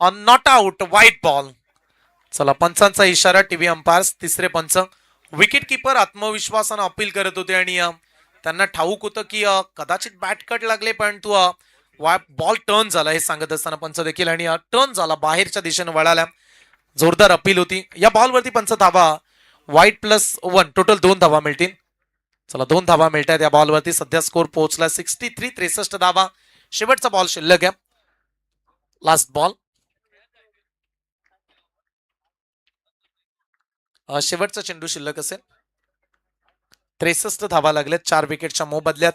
Not out, white ball. चला पंचांचा इशारा, टीव्ही अंपायर्स. तिसरे पंच. विकेट किपर आत्मविश्वासानं अपील करत होते आणि त्यांना ठाऊक होतं की कदाचित बॅट कट लागले, पण तू बॉल टर्न झाला हे सांगत असताना पंच देखील आणि टर्न झाला, बाहेरच्या दिशेने वळाला. जोरदार अपील होती. या बॉलवरती पंच धावा, व्हाईट +1, टोटल 2 धावा मिळतील. चला 2 धावा मिळतात या बॉलवरती. सध्या स्कोर पोहोचला 63, 63 धावा. शेवटचा बॉल शिल्लक आहे, लास्ट बॉल. शेवटचा चेंडू शिल्लक असेल. 63 धावा लागल्यात 4 विकेटच्या मोबदल्यात.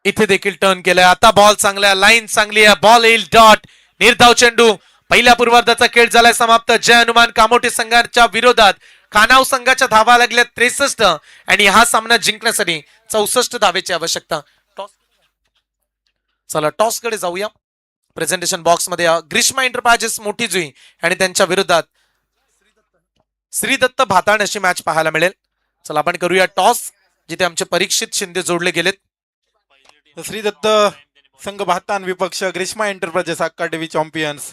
इथे देखील टर्न केलाय. आता बॉल चांगला, लाईन चांगली आहे, बॉल येईल डॉट. निर्धाव चेंडू. पहिल्या पूर्वार्धाचा खेळ झालाय समाप्त. जय हनुमान कामोठे संघाच्या विरोधात खानाव संघाच्या धावा लागल्यात 63 आणि हा सामना जिंकण्यासाठी 64 धावेची आवश्यकता. टॉस. चला टॉस कडे जाऊया. प्रेझेंटेशन बॉक्स मध्ये ग्रीष्मा एंटरप्राइजेस मोठी जुई आणि त्यांच्या विरोधात श्रीदत्त भाताण अशी मॅच पाहायला मिळेल. चला आपण करूया टॉस, जिथे आमचे परीक्षित शिंदे जोडले गेलेत. श्रीदत्त संघ भातान विपक्ष ग्रीष्मा एंटरप्राइजेस अकादमी चॅम्पियन्स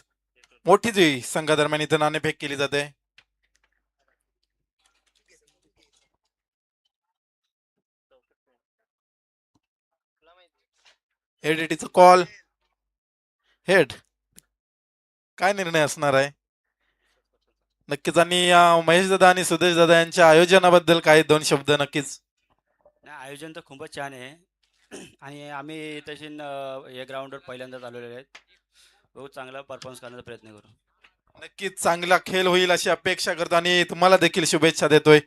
मोठी जुई संघादरम्यान इथं नाणेफेक केली जाते. एडीटीचा कॉल हेड. काय निर्णय असणार आहे नक्कीच, आणि महेश दादा आणि सुदेश दादा यांच्या आयोजनाबद्दल काही 2 शब्द नक्कीच. नाही, आयोजन तर खूपच छान आहे आणि आम्ही तशी या ग्राउंडवर पहिल्यांदाच आलेलो आहेत. बहुत चांगला परफॉर्मन्स करण्याचा प्रयत्न करू. नक्कीच चांगला खेळ होईल अशी अपेक्षा करतो आणि तुम्हाला देखील शुभेच्छा देतोय.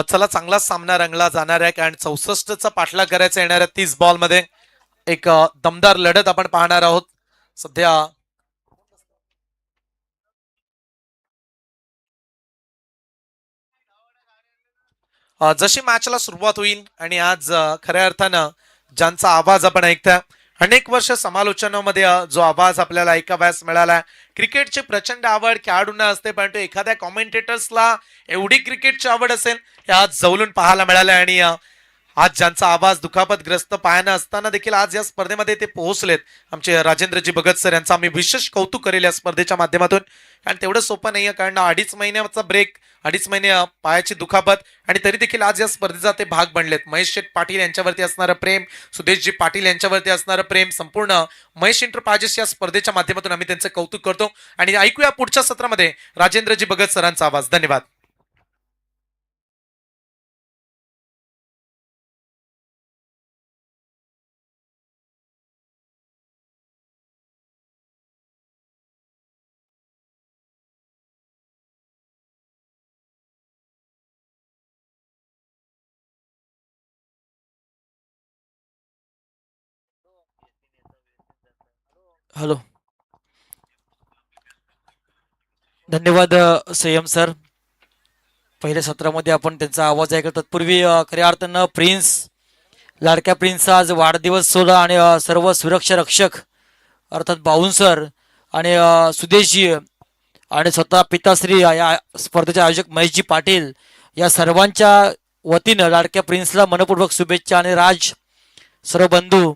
चला चांगला सामना रंगला जाणार आहे, कारण 64चा पाठलाग करायचा येणाऱ्या 30 बॉल मध्ये एक दमदार लढत आपण पाहणार आहोत. सध्या जशी मॅचला सुरुवात होईल आणि आज खऱ्या अर्थानं ज्यांचा आवाज आपण ऐकता, अनेक वर्ष समालोचनामध्ये जो आवाज आपल्याला ऐकावयास मिळाला, क्रिकेटची प्रचंड आवड खेळाडूंना असते, परंतु एखाद्या कॉमेंटेटर्सला एवढी क्रिकेटची आवड असेल हे आज जवळून पाहायला मिळालं. आणि आज ज्यांचा आवाज दुखापतग्रस्त पायानं असताना देखील आज या स्पर्धेमध्ये ते पोहोचलेत, आमचे राजेंद्रजी भगत सर, यांचं आम्ही विशेष कौतुक करेल या स्पर्धेच्या माध्यमातून. आणि तेवढं सोपं नाहीये, कारण 2.5 महिन्याचा ब्रेक, 2.5 महिने पायाची दुखापत, आणि तरी देखील आज या स्पर्धेचा ते भाग बनलेत. महेश शेठ पाटील यांच्यावरती असणारं प्रेम, सुदेशजी पाटील यांच्यावरती असणारं प्रेम, संपूर्ण महेश एंटरप्राइजेस या स्पर्धेच्या माध्यमातून आम्ही त्यांचं कौतुक करतो. आणि ऐकूया पुढच्या सत्रामध्ये राजेंद्रजी भगत सरांचा आवाज. धन्यवाद. हॅलो. धन्यवाद संयम सर. पहिल्या सत्रामध्ये आपण त्यांचा आवाज ऐकला. तत्पूर्वी खऱ्या अर्थानं प्रिन्स, लाडक्या प्रिन्सचा आज वाढदिवस सोहळा आणि सर्व सुरक्षा रक्षक अर्थात बाउन्सर आणि सुदेशजी आणि स्वतः पिताश्री या स्पर्धेचे आयोजक महेशजी पाटील या सर्वांच्या वतीनं लाडक्या प्रिन्सला मनपूर्वक शुभेच्छा. आणि राज, सर्व बंधू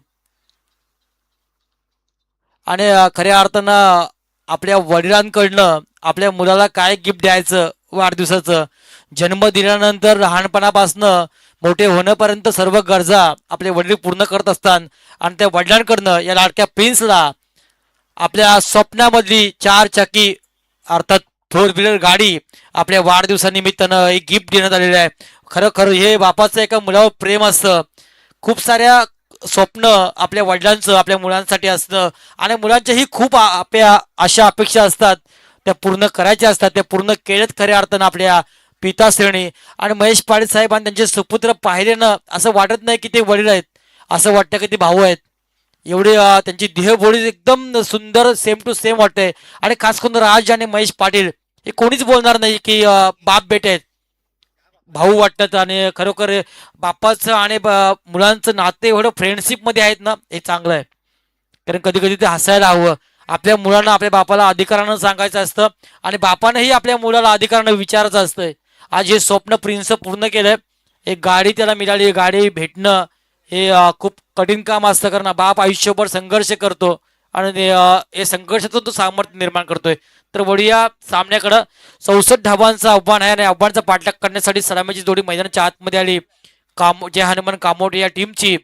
आणि खऱ्या अर्थानं आपल्या वडिलांकडनं आपल्या मुलाला काय गिफ्ट द्यायचं वाढदिवसाचं, जन्म दिल्यानंतर लहानपणापासनं मोठे होण्यापर्यंत सर्व गरजा आपले वडील पूर्ण करत असतात. आणि त्या वडिलांकडनं या लाडक्या प्रिन्सला आपल्या स्वप्नामधली 4 चाकी अर्थात 4 व्हीलर गाडी आपल्या वाढदिवसानिमित्तानं एक गिफ्ट देण्यात आलेलं आहे. खरं हे बापाचं एका मुलावर प्रेम असतं. खूप साऱ्या स्वप्न आपल्या वडिलांचं आपल्या मुलांसाठी असतं आणि मुलांच्याही खूप अशा अपेक्षा असतात, त्या पूर्ण करायच्या असतात. त्या पूर्ण केल्यात खऱ्या अर्थानं आपल्या पिताश्रेणी. आणि महेश पाटील साहेबांनी त्यांचे सुपुत्र पाहिल्यानं असं वाटत नाही की ते वडील आहेत, असं वाटतं की ते भाऊ आहेत. एवढी त्यांची देहबोली एकदम सुंदर सेम टू सेम वाटते. आणि खास करून राज आणि महेश पाटील हे कोणीच बोलणार नाही की बाप बेटे आहेत, भाऊ वाटतात. आणि खरोखर बापाचं आणि मुलांचं नातं एवढं फ्रेंडशिपमध्ये आहेत ना, हे चांगलं आहे. कारण कधी कधी ते हसायला हवं. आपल्या मुलांना आपल्या बापाला अधिकारानं सांगायचं असतं आणि बापानंही आपल्या मुलाला अधिकारानं विचारायचं असतंय. आज हे स्वप्न प्रिन्स पूर्ण केलंय. एक गाडी त्याला मिळाली, गाडी भेटणं हे खूप कठीण काम असतं. कारण बाप आयुष्यभर संघर्ष करतो आणि हे संघर्षातून तो सामर्थ्य निर्माण करतोय. तर वळूया सामन्याकडं. 64 धावांचं आव्हान आहे आणि आव्हानाचा पाठलाग करण्यासाठी सलामीची जोडी मैदानाच्या आतमध्ये आली. जय हनुमान कामोठे या टीमची.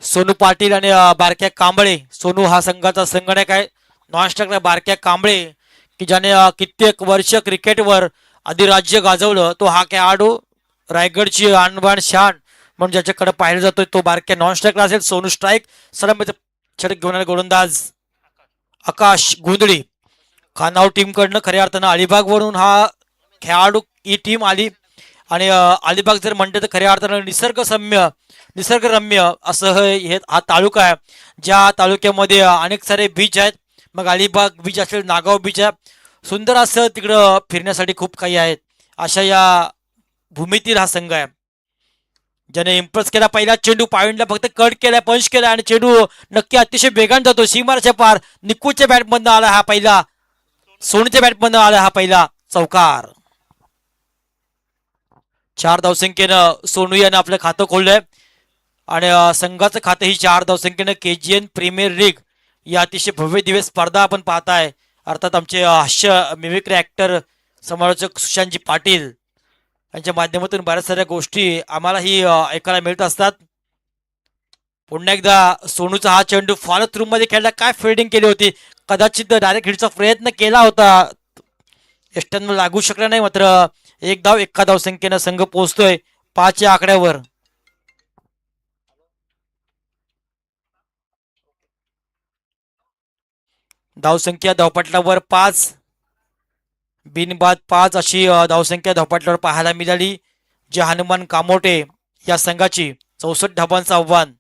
सोनू पाटील आणि बारक्या कांबळे. सोनू हा संघाचा संगणक आहे. नॉनस्टॉकला बारक्या कांबळे की ज्याने कित्येक वर्ष क्रिकेटवर अधिराज्य गाजवलं, तो हा खेळाडू रायगडची आणबाण शान म्हणून ज्याच्याकडे पाहिलं जातोय तो बारक्या नॉनस्टॉकला असेल. सोनू स्ट्राईक, सलामीचं षटक घेऊन गोलंदाज आकाश गुंदडी. खानाव टीमकडनं खऱ्या अर्थानं अलिबागवरून हा खेळाडू ही टीम आली. आणि अलिबाग जर म्हणते तर खऱ्या अर्थानं निसर्गरम्य असं हा तालुका आहे, ज्या तालुक्यामध्ये अनेक सारे बीच आहेत. मग अलिबाग बीच असेल, नागाव बीच आहे, सुंदर असं तिकडं फिरण्यासाठी खूप काही आहेत. अशा या भूमीतील हा संघ आहे ज्याने इम्प्रेस केला. पहिला चेंडू पॉइंटला फक्त कट केलाय, पंच केलाय आणि चेंडू नक्की अतिशय वेगान जातो सीमारच्या पार. निकूच्या बॅटमधनं आला हा पहिला, सोनूच्या बॅटमधनं आला हा पहिला चौकार. 4 धावसंख्येनं सोनू यानं आपलं खातं खोललंय आणि संघाचं खातं ही 4 धावसंख्येनं KGN प्रीमियर लीग या अतिशय भव्य दिवस स्पर्धा आपण पाहताय. अर्थात आमचे हास्य मिमिक्री ऍक्टर समालोचक सुशांतजी पाटील यांच्या माध्यमातून बऱ्याच साऱ्या गोष्टी आम्हालाही ऐकायला मिळत असतात. पुन्हा एकदा सोनूचा हा चेंडू फॉलो थ्रू मध्ये खेळला. काय फिल्डिंग केली होती, कदाचित डायरेक्ट हिटचा प्रयत्न केला होता, यष्ट्यांना लागू शकला नाही. मात्र 1 धाव 1 धावसंख्येनं संघ पोहोचतोय 5 या आकड्यावर. धावसंख्या धावपटलावर 5, बिनबाद 5 अशी धावसंख्या धावपटलावर पाहायला मिळाली. जे हनुमान कामोटे या संघाची 64 धावांचं आव्हान.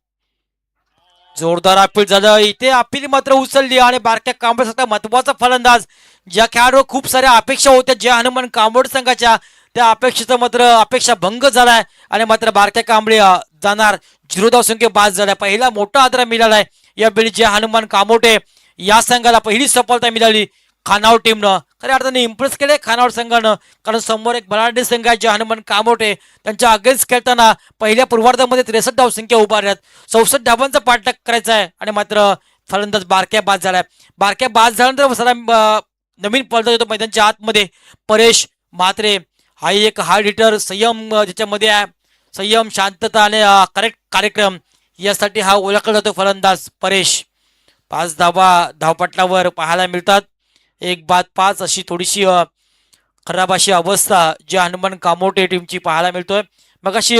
जोरदार अपील झालं इथे, अपील मात्र उचलली आणि बारक्या कांबळेसारखा महत्वाचा फलंदाज ज्या खेळाडूवर खूप साऱ्या अपेक्षा होत्या ज्या हनुमान कांबोड संघाच्या, त्या अपेक्षेचा मात्र अपेक्षा भंग झालाय आणि मात्र बारक्या कांबळे जाणार 0 धावसंख्या बाद झाल्या. पहिला मोठा आदरा मिळालाय यावेळी ज्या हनुमान कामोटे या संघाला पहिली सफलता मिळाली खानावळ टीमनं. खऱ्या अर्थाने इम्प्रेस केले खानावळ संघानं, कारण समोर एक बलाढ्य संघ आहे जे हनुमान कामोटे त्यांच्या अगेन्स्ट खेळताना पहिल्या पूर्वार्धामध्ये 63 धावसंख्या उभारल्यात. 64 धावांचा पाठलाग करायचा आहे आणि मात्र फलंदाज बारक्या बाद झालाय. बारक्या बाद झाल्यानंतर नवीन फलंदाज येतो मैदानाच्या आतमध्ये परेश म्हात्रे. हा एक हार्ड हिटर, संयम ज्याच्यामध्ये आहे, संयम, शांतता आणि करेक्ट कार्यक्रम यासाठी हा ओळखला जातो फलंदाज परेश. 5 धावा धावपटलावर पाहायला मिळतात. 1 बाद 5 अशी थोडीशी खराब अशी अवस्था जी हनुमान कामोटे टीमची पाहायला मिळतोय. मग अशी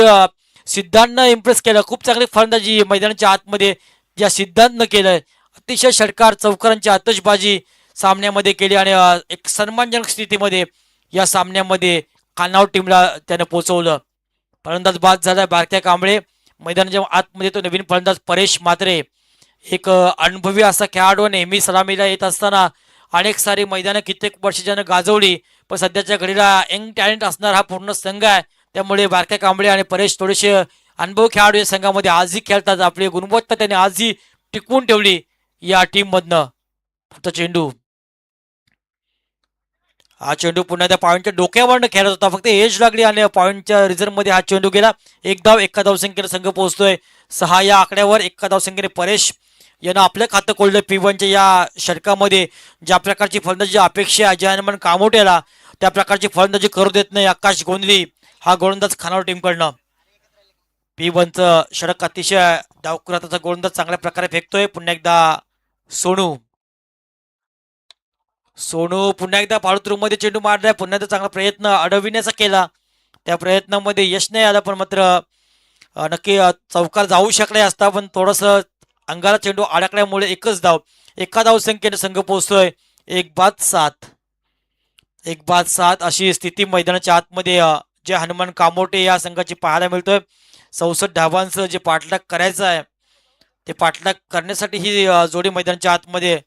सिद्धांतनं इम्प्रेस केलं, खूप चांगली फलंदाजी मैदानाच्या आतमध्ये ज्या सिद्धांतनं केलंय, अतिशय षटकार चौकारांची आतषबाजी सामन्यामध्ये केली आणि एक सन्मानजनक स्थितीमध्ये या सामन्यामध्ये खानावळ टीमला त्यानं पोहोचवलं. फलंदाज बाद झाला बारक्या कांबळे. मैदानाच्या आतमध्ये तो नवीन फलंदाज परेश म्हात्रे, एक अनुभवी असा खेळाडू, नेहमी सलामीला येत असताना अनेक सारी मैदानं कित्येक वर्ष ज्यानं गाजवली, पण सध्याच्या घडीला यंग टॅलेंट असणार हा पूर्ण संघ आहे. त्यामुळे बारक्या कांबळे आणि परेश थोडेसे अनुभव खेळाडू या संघामध्ये आजही खेळतात. आपली गुणवत्ता त्यांनी आजही टिकवून ठेवली या टीम मधनं. फक्त चेंडू, हा चेंडू पुन्हा त्या पॉईंटच्या डोक्यावरनं खेळत होता, फक्त एज लागली आणि पॉईंटच्या रिझर्व मध्ये हा चेंडू गेला. एक धाव, एका धावसंख्येने संघ पोहोचतोय 6 या आकड्यावर. एका धावसंख्येने परेश यानं आपलं खातं खोललं P1च्या या षटकामध्ये. ज्या प्रकारची फलंदाजी अपेक्षा आहे अजय कामोट्याला, त्या प्रकारची फलंदाजी करू देत नाही आकाश गोंधळी हा गोलंदाज खानावर टीमकडनं. P1चं षटक अतिशय डावकुराचा गोलंदाज चांगल्या प्रकारे फेकतोय. पुन्हा एकदा सोनू पुन्हा एकदा मध्ये चेंडू मारलाय. पुन्हा एकदा चांगला प्रयत्न अडविण्याचा केला, त्या प्रयत्नामध्ये यश नाही आलं, पण मात्र नक्की चौकार जाऊ शकले असता, पण थोडस अंगाला चेंडू अडकल्यामुळे एकच धाव. एका धावसंख्येने संघ पोहोचतोय 1-7 अशी स्थिती मैदानाच्या आतमध्ये जे हनुमान कामोटे या संघाची पाहायला मिळतोय. 64 धावांचं जे पाठलाग करायचं आहे, ते पाठलाग करण्यासाठी ही जोडी मैदानाच्या आतमध्ये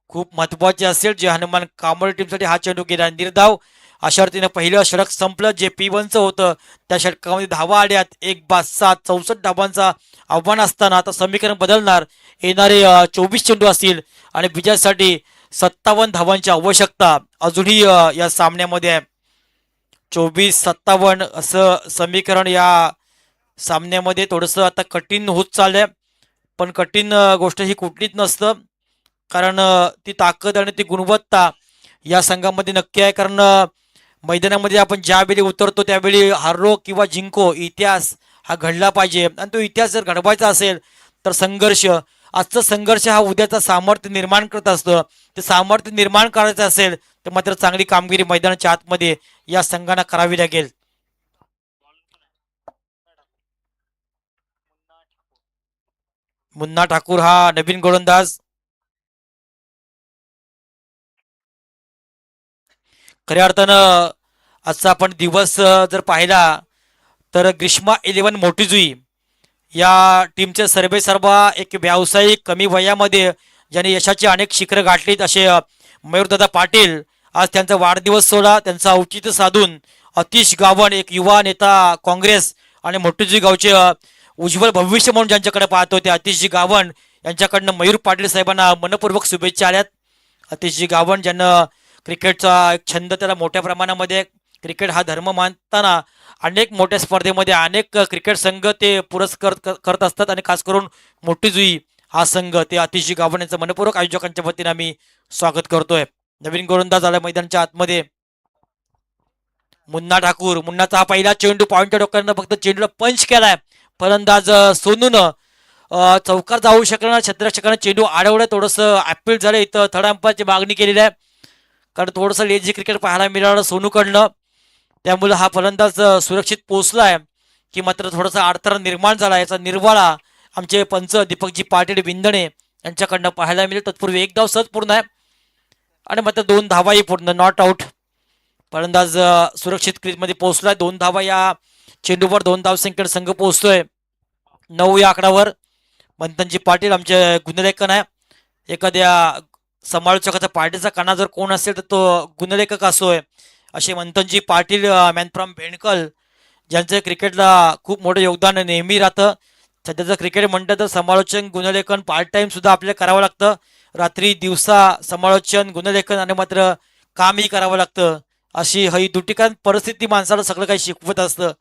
खूप महत्वाची असेल. जे हनुमान कांबळे टीमसाठी हा चेंडू गेला निर्धाव. अशा रीतीने पहिलं षटक संपलं, जे P1चं होतं त्या षटकामध्ये धावा आल्यात 1-7. 64 धावांचा आव्हान असताना आता समीकरण बदलणार. येणारे 24 चेंडू असतील आणि विजयासाठी 57 धावांची आवश्यकता अजूनही या सामन्यामध्ये आहे. 24-57 असं समीकरण या सामन्यामध्ये थोडंसं आता कठीण होत चाललंय, पण कठीण गोष्ट ही कुठलीच नसतं, कारण ती ताकद आणि ती गुणवत्ता या संघामध्ये नक्की आहे. कारण मैदानामध्ये आपण ज्यावेळी उतरतो त्यावेळी हारो किंवा जिंको इतिहास हा घडला पाहिजे, आणि तो इतिहास जर घडवायचा असेल तर संघर्ष, आजचा संघर्ष हा उद्याचा सामर्थ्य निर्माण करत असतं. ते सामर्थ्य निर्माण करायचं असेल तर मात्र चांगली कामगिरी मैदानाच्या आतमध्ये या संघांना करावी लागेल. मुन्ना ठाकूर हा नवीन गोलंदाज. खऱ्या अर्थानं आजचा आपण दिवस जर पाहिला तर ग्रीष्मा 11 मोटीजुई या टीमचे सर्वेसर्वा एक व्यावसायिक कमी वयामध्ये ज्यांनी यशाची अनेक शिखरं गाठलीत असे मयूरदादा पाटील आज त्यांचा वाढदिवस सोहळा त्यांचं औचित्य साधून अतिश गावण एक युवा नेता काँग्रेस आणि मोटीजुई गावचे उज्ज्वल भविष्य म्हणून ज्यांच्याकडे पाहत होते अतिशजी गावण यांच्याकडनं मयूर पाटील साहेबांना मनपूर्वक शुभेच्छा आल्यात. अतिशजी गावण ज्यांना क्रिकेटचा एक छंद त्याला मोठ्या प्रमाणामध्ये, क्रिकेट हा धर्म मानताना अनेक मोठ्या स्पर्धेमध्ये अनेक क्रिकेट संघ ते पुरस्कृत करत असतात, आणि खास करून मोटीजुई हा संघ ते अतिशजी गावण यांचं मनपूर्वक आयोजकांच्या वतीने आम्ही स्वागत करतोय. नवीन गोलंदाज आला मैदानाच्या आतमध्ये मुन्ना ठाकूर. मुन्नाचा हा पहिला चेंडू पॉईंटच्या डोक्यानं फक्त चेंडूला पंच केलाय. फलंदाज सोनून चौकार जाऊ शकणार, क्षेत्ररक्षकानं चेंडू अडवलं, थोडंसं अपील झालं. इथं थर्ड अंपायरची मागणी केलेली आहे, कारण थोडंसं लेझी क्रिकेट पाहायला मिळालं सोनूकडनं, त्यामुळे हा फलंदाज सुरक्षित पोहोचलाय की मात्र थोडासा अडथळा निर्माण झाला. याचा निर्वाळा आमचे पंच दीपकजी पाटील विंदणे यांच्याकडनं पाहायला मिळेल. तत्पूर्वी एक धाव सहज पूर्ण आहे आणि मात्र 2 धावाही पूर्ण, नॉट आउट. फलंदाज सुरक्षित क्रीजमध्ये पोहोचलाय. 2 धावा या चेंडूवर, 2 धावसंख्येने संघ पोहोचतोय 9 या आकड्यावर. मंथनजी पाटील आमचे गुणलेखन आहे. एखाद्या समालोचकाचा पार्टीचा कणा जर कोण असेल तर तो गुणलेखक असोय, असे मंथनजी पाटील मॅन फ्रॉम भेंडकल, ज्यांचं क्रिकेटला खूप मोठं योगदान नेहमी राहतं. सध्याचं क्रिकेट म्हणतं तर समालोचन गुणलेखन पार्ट टाइम सुद्धा आपल्याला करावं लागतं. रात्री दिवसा समालोचन गुणलेखन आणि मात्र कामही करावं लागतं. अशी ही दुटिकान परिस्थिती माणसाला सगळं काही शिकवत असतं.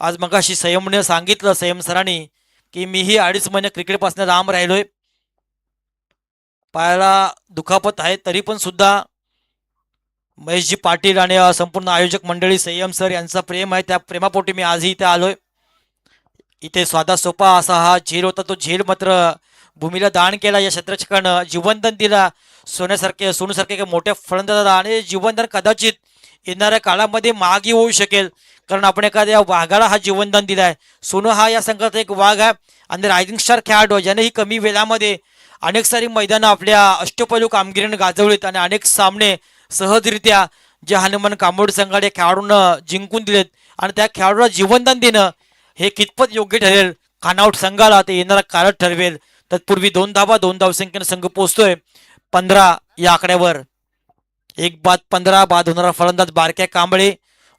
आज मगाशी संयमने सांगितलं, संयम सरांनी, की मीही 2.5 महिने क्रिकेटपासून लांब राहिलोय, पायाला दुखापत आहे, तरी पण सुद्धा महेशजी पाटील आणि संपूर्ण आयोजक मंडळी, संयम सर यांचा प्रेम आहे, त्या प्रेमापोटी मी आजही इथे आलोय. इथे साधा सोपा असा हा झेल होता, तो झेल मात्र भूमीला दान केला. या क्षेत्ररक्षकानं जीवनदान दिला. सोनूसारखे एका मोठ्या फलंदाजाला, आणि जीवनदान कदाचित येणाऱ्या काळामध्ये मागे होऊ शकेल, कारण आपण एखाद्या वाघाला हा जीवनदान दिलाय. सोनू हा या संघाचा एक वाघ आहे आणि रायझिंग स्टार खेळाडू, ज्याने ही कमी वेळामध्ये अनेक सारी मैदानं आपल्या अष्टपैलू कामगिरीने गाजवलीत आणि अनेक सामने सहजरित्या जे हनुमान कांबोड संघाने खेळाडूंना जिंकून दिलेत. आणि त्या खेळाडूला जीवनदान देणं हे कितपत योग्य ठरेल खानावट संघाला ते येणारा काळच ठरवेल. तत्पूर्वी 2 धावा 2 धावसंख्येने संघ पोहोचतोय 15 या आकड्यावर. एक बाद 15 बाद होणारा फलंदाज बारक्या कांबळे,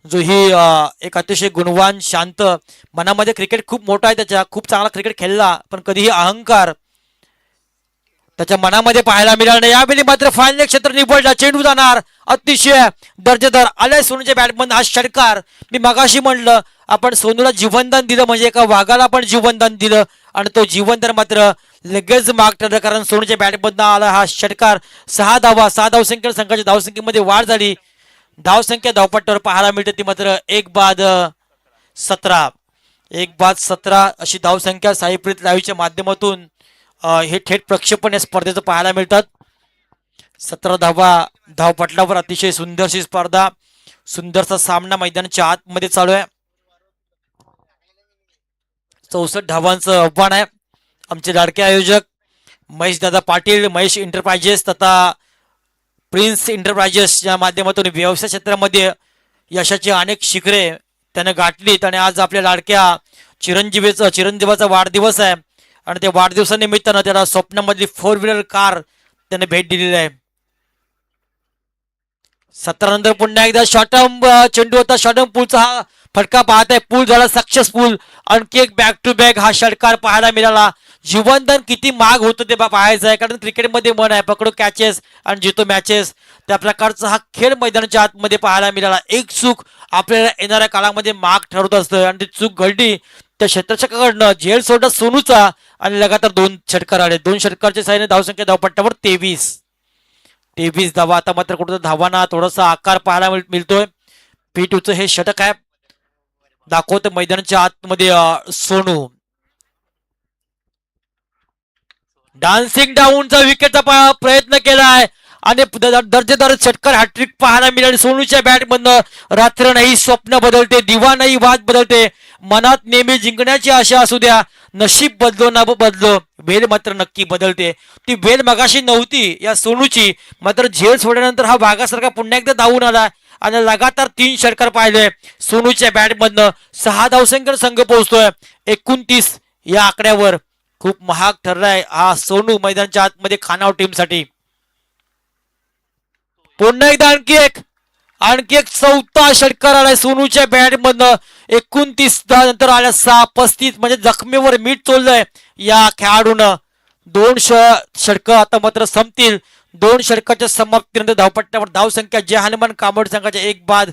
जो ही एक अतिशय गुणवान शांत, मनामध्ये क्रिकेट खूप मोठा आहे त्याच्या, खूप चांगला क्रिकेट खेळला, पण कधीही अहंकार त्याच्या मनामध्ये पाहायला मिळाला नाही. यावेळी मात्र फायनल क्षेत्र निवडला, चेंडू जाणार अतिशय दर्जेदार आलाय सोनूच्या बॅटमधून हा षटकार. मी मगाशी म्हणलं आपण सोनूला जीवनदान दिलं म्हणजे एका वाघाला आपण जीवनदान दिलं, आणि तो जीवनदान मात्र लगेच माग ठरलं, कारण सोनूच्या बॅटमधून आला हा षटकार. 6 धावा 6 धावसंख्या संघाच्या धावसंख्येमध्ये वाढ झाली. धावसंख्या धावपट्ट्यावर पाहायला मिळते ती मात्र 1 बाद 17 1 बाद 17 अशी धावसंख्या साईप्रीत लाईव्हच्या माध्यमातून हे थेट प्रक्षेपण या स्पर्धेचं पाहायला मिळतात. 17 धावा धावपटलावर अतिशय सुंदरशी स्पर्धा, सुंदरसा सामना मैदानाच्या आतमध्ये चालू आहे. 64 धावांचं आव्हान आहे. आमचे लाडके आयोजक महेश दादा पाटील, महेश एंटरप्राइजेस तथा प्रिन्स एंटरप्राइजेस या माध्यमातून व्यवसाय क्षेत्रामध्ये यशाची अनेक शिखरे त्याने गाठलीत, आणि आज आपल्या लाडक्या चिरंजीवाचा वाढदिवस आहे, आणि त्या वाढदिवसानिमित्तानं त्याला स्वप्नामधली 4 व्हीलर कार त्याने भेट दिलेली आहे. 17 नंतर पुन्हा एकदा शॉर्टम चेंडू होता, शॉर्टम पूलचा हा फटका पाहत आहे, पूल झाला सक्सेसफुल. आणखी एक बॅक टू बॅक हा षटकार पाहायला मिळाला. जीवनदान किती महाग होतं ते पाहायचं आहे, कारण क्रिकेटमध्ये मन आहे पकडो कॅचेस आणि जितो मॅचेस, त्या प्रकारचा हा खेळ मैदानाच्या आतमध्ये पाहायला मिळाला. एक चूक आपल्याला येणाऱ्या काळामध्ये महाग ठरत असतं, आणि ती चूक घडली त्या क्षेत्ररक्षकाकडनं. झेल सोडला सोनूचा, आणि लगातार 2 षटकार आले. 2 षटकारच्या साहाय्याने धावसंख्या धावपट्ट्यावर 23 धावा. आता मात्र कुठं धावांना थोडासा आकार पाहायला मिळतोय. P2चं हे षटक आहे, दाखवतं मैदानाच्या आतमध्ये सोनू. डान्सिंग डाऊनचा विकेटचा प्रयत्न केलाय, आणि दर्जेदार षटकार हॅट्रिक पाहायला मिळाली सोनूच्या बॅटमधनं. रात्र नाही स्वप्न बदलते, दिवा नाही वाद बदलते, मनात नेहमी जिंकण्याची आशा असू द्या, नशीब बदलो ना बदलो, वेल मात्र नक्की बदलते. ती वेल मगाशी नव्हती या सोनूची, मात्र झेल सोडल्यानंतर हा वाघासारखा पुन्हा एकदा धावून आला, आणि लगातार 3 षटकार पाहिले सोनूच्या बॅटमधनं. 6 धावसंख्येने संघ पोहोचतोय 29 या आकड्यावर. खूप महाग ठरलाय हा सोनू मैदानाच्या आतमध्ये खानाव टीमसाठी. पुन्हा एकदा आणखी एक 4था षटकार आलाय सोनूच्या बॅटमधनं. 29 नंतर आल्या 6 35 म्हणजे जखमेवर मीठ चोललंय या खेळाडूनं. 2 षटकं आता मात्र संपतील. 2 षटकाच्या समाप्तीनंतर धावपट्ट्यावर धावसंख्या जय हनुमान कांबोड संघाच्या 1 बाद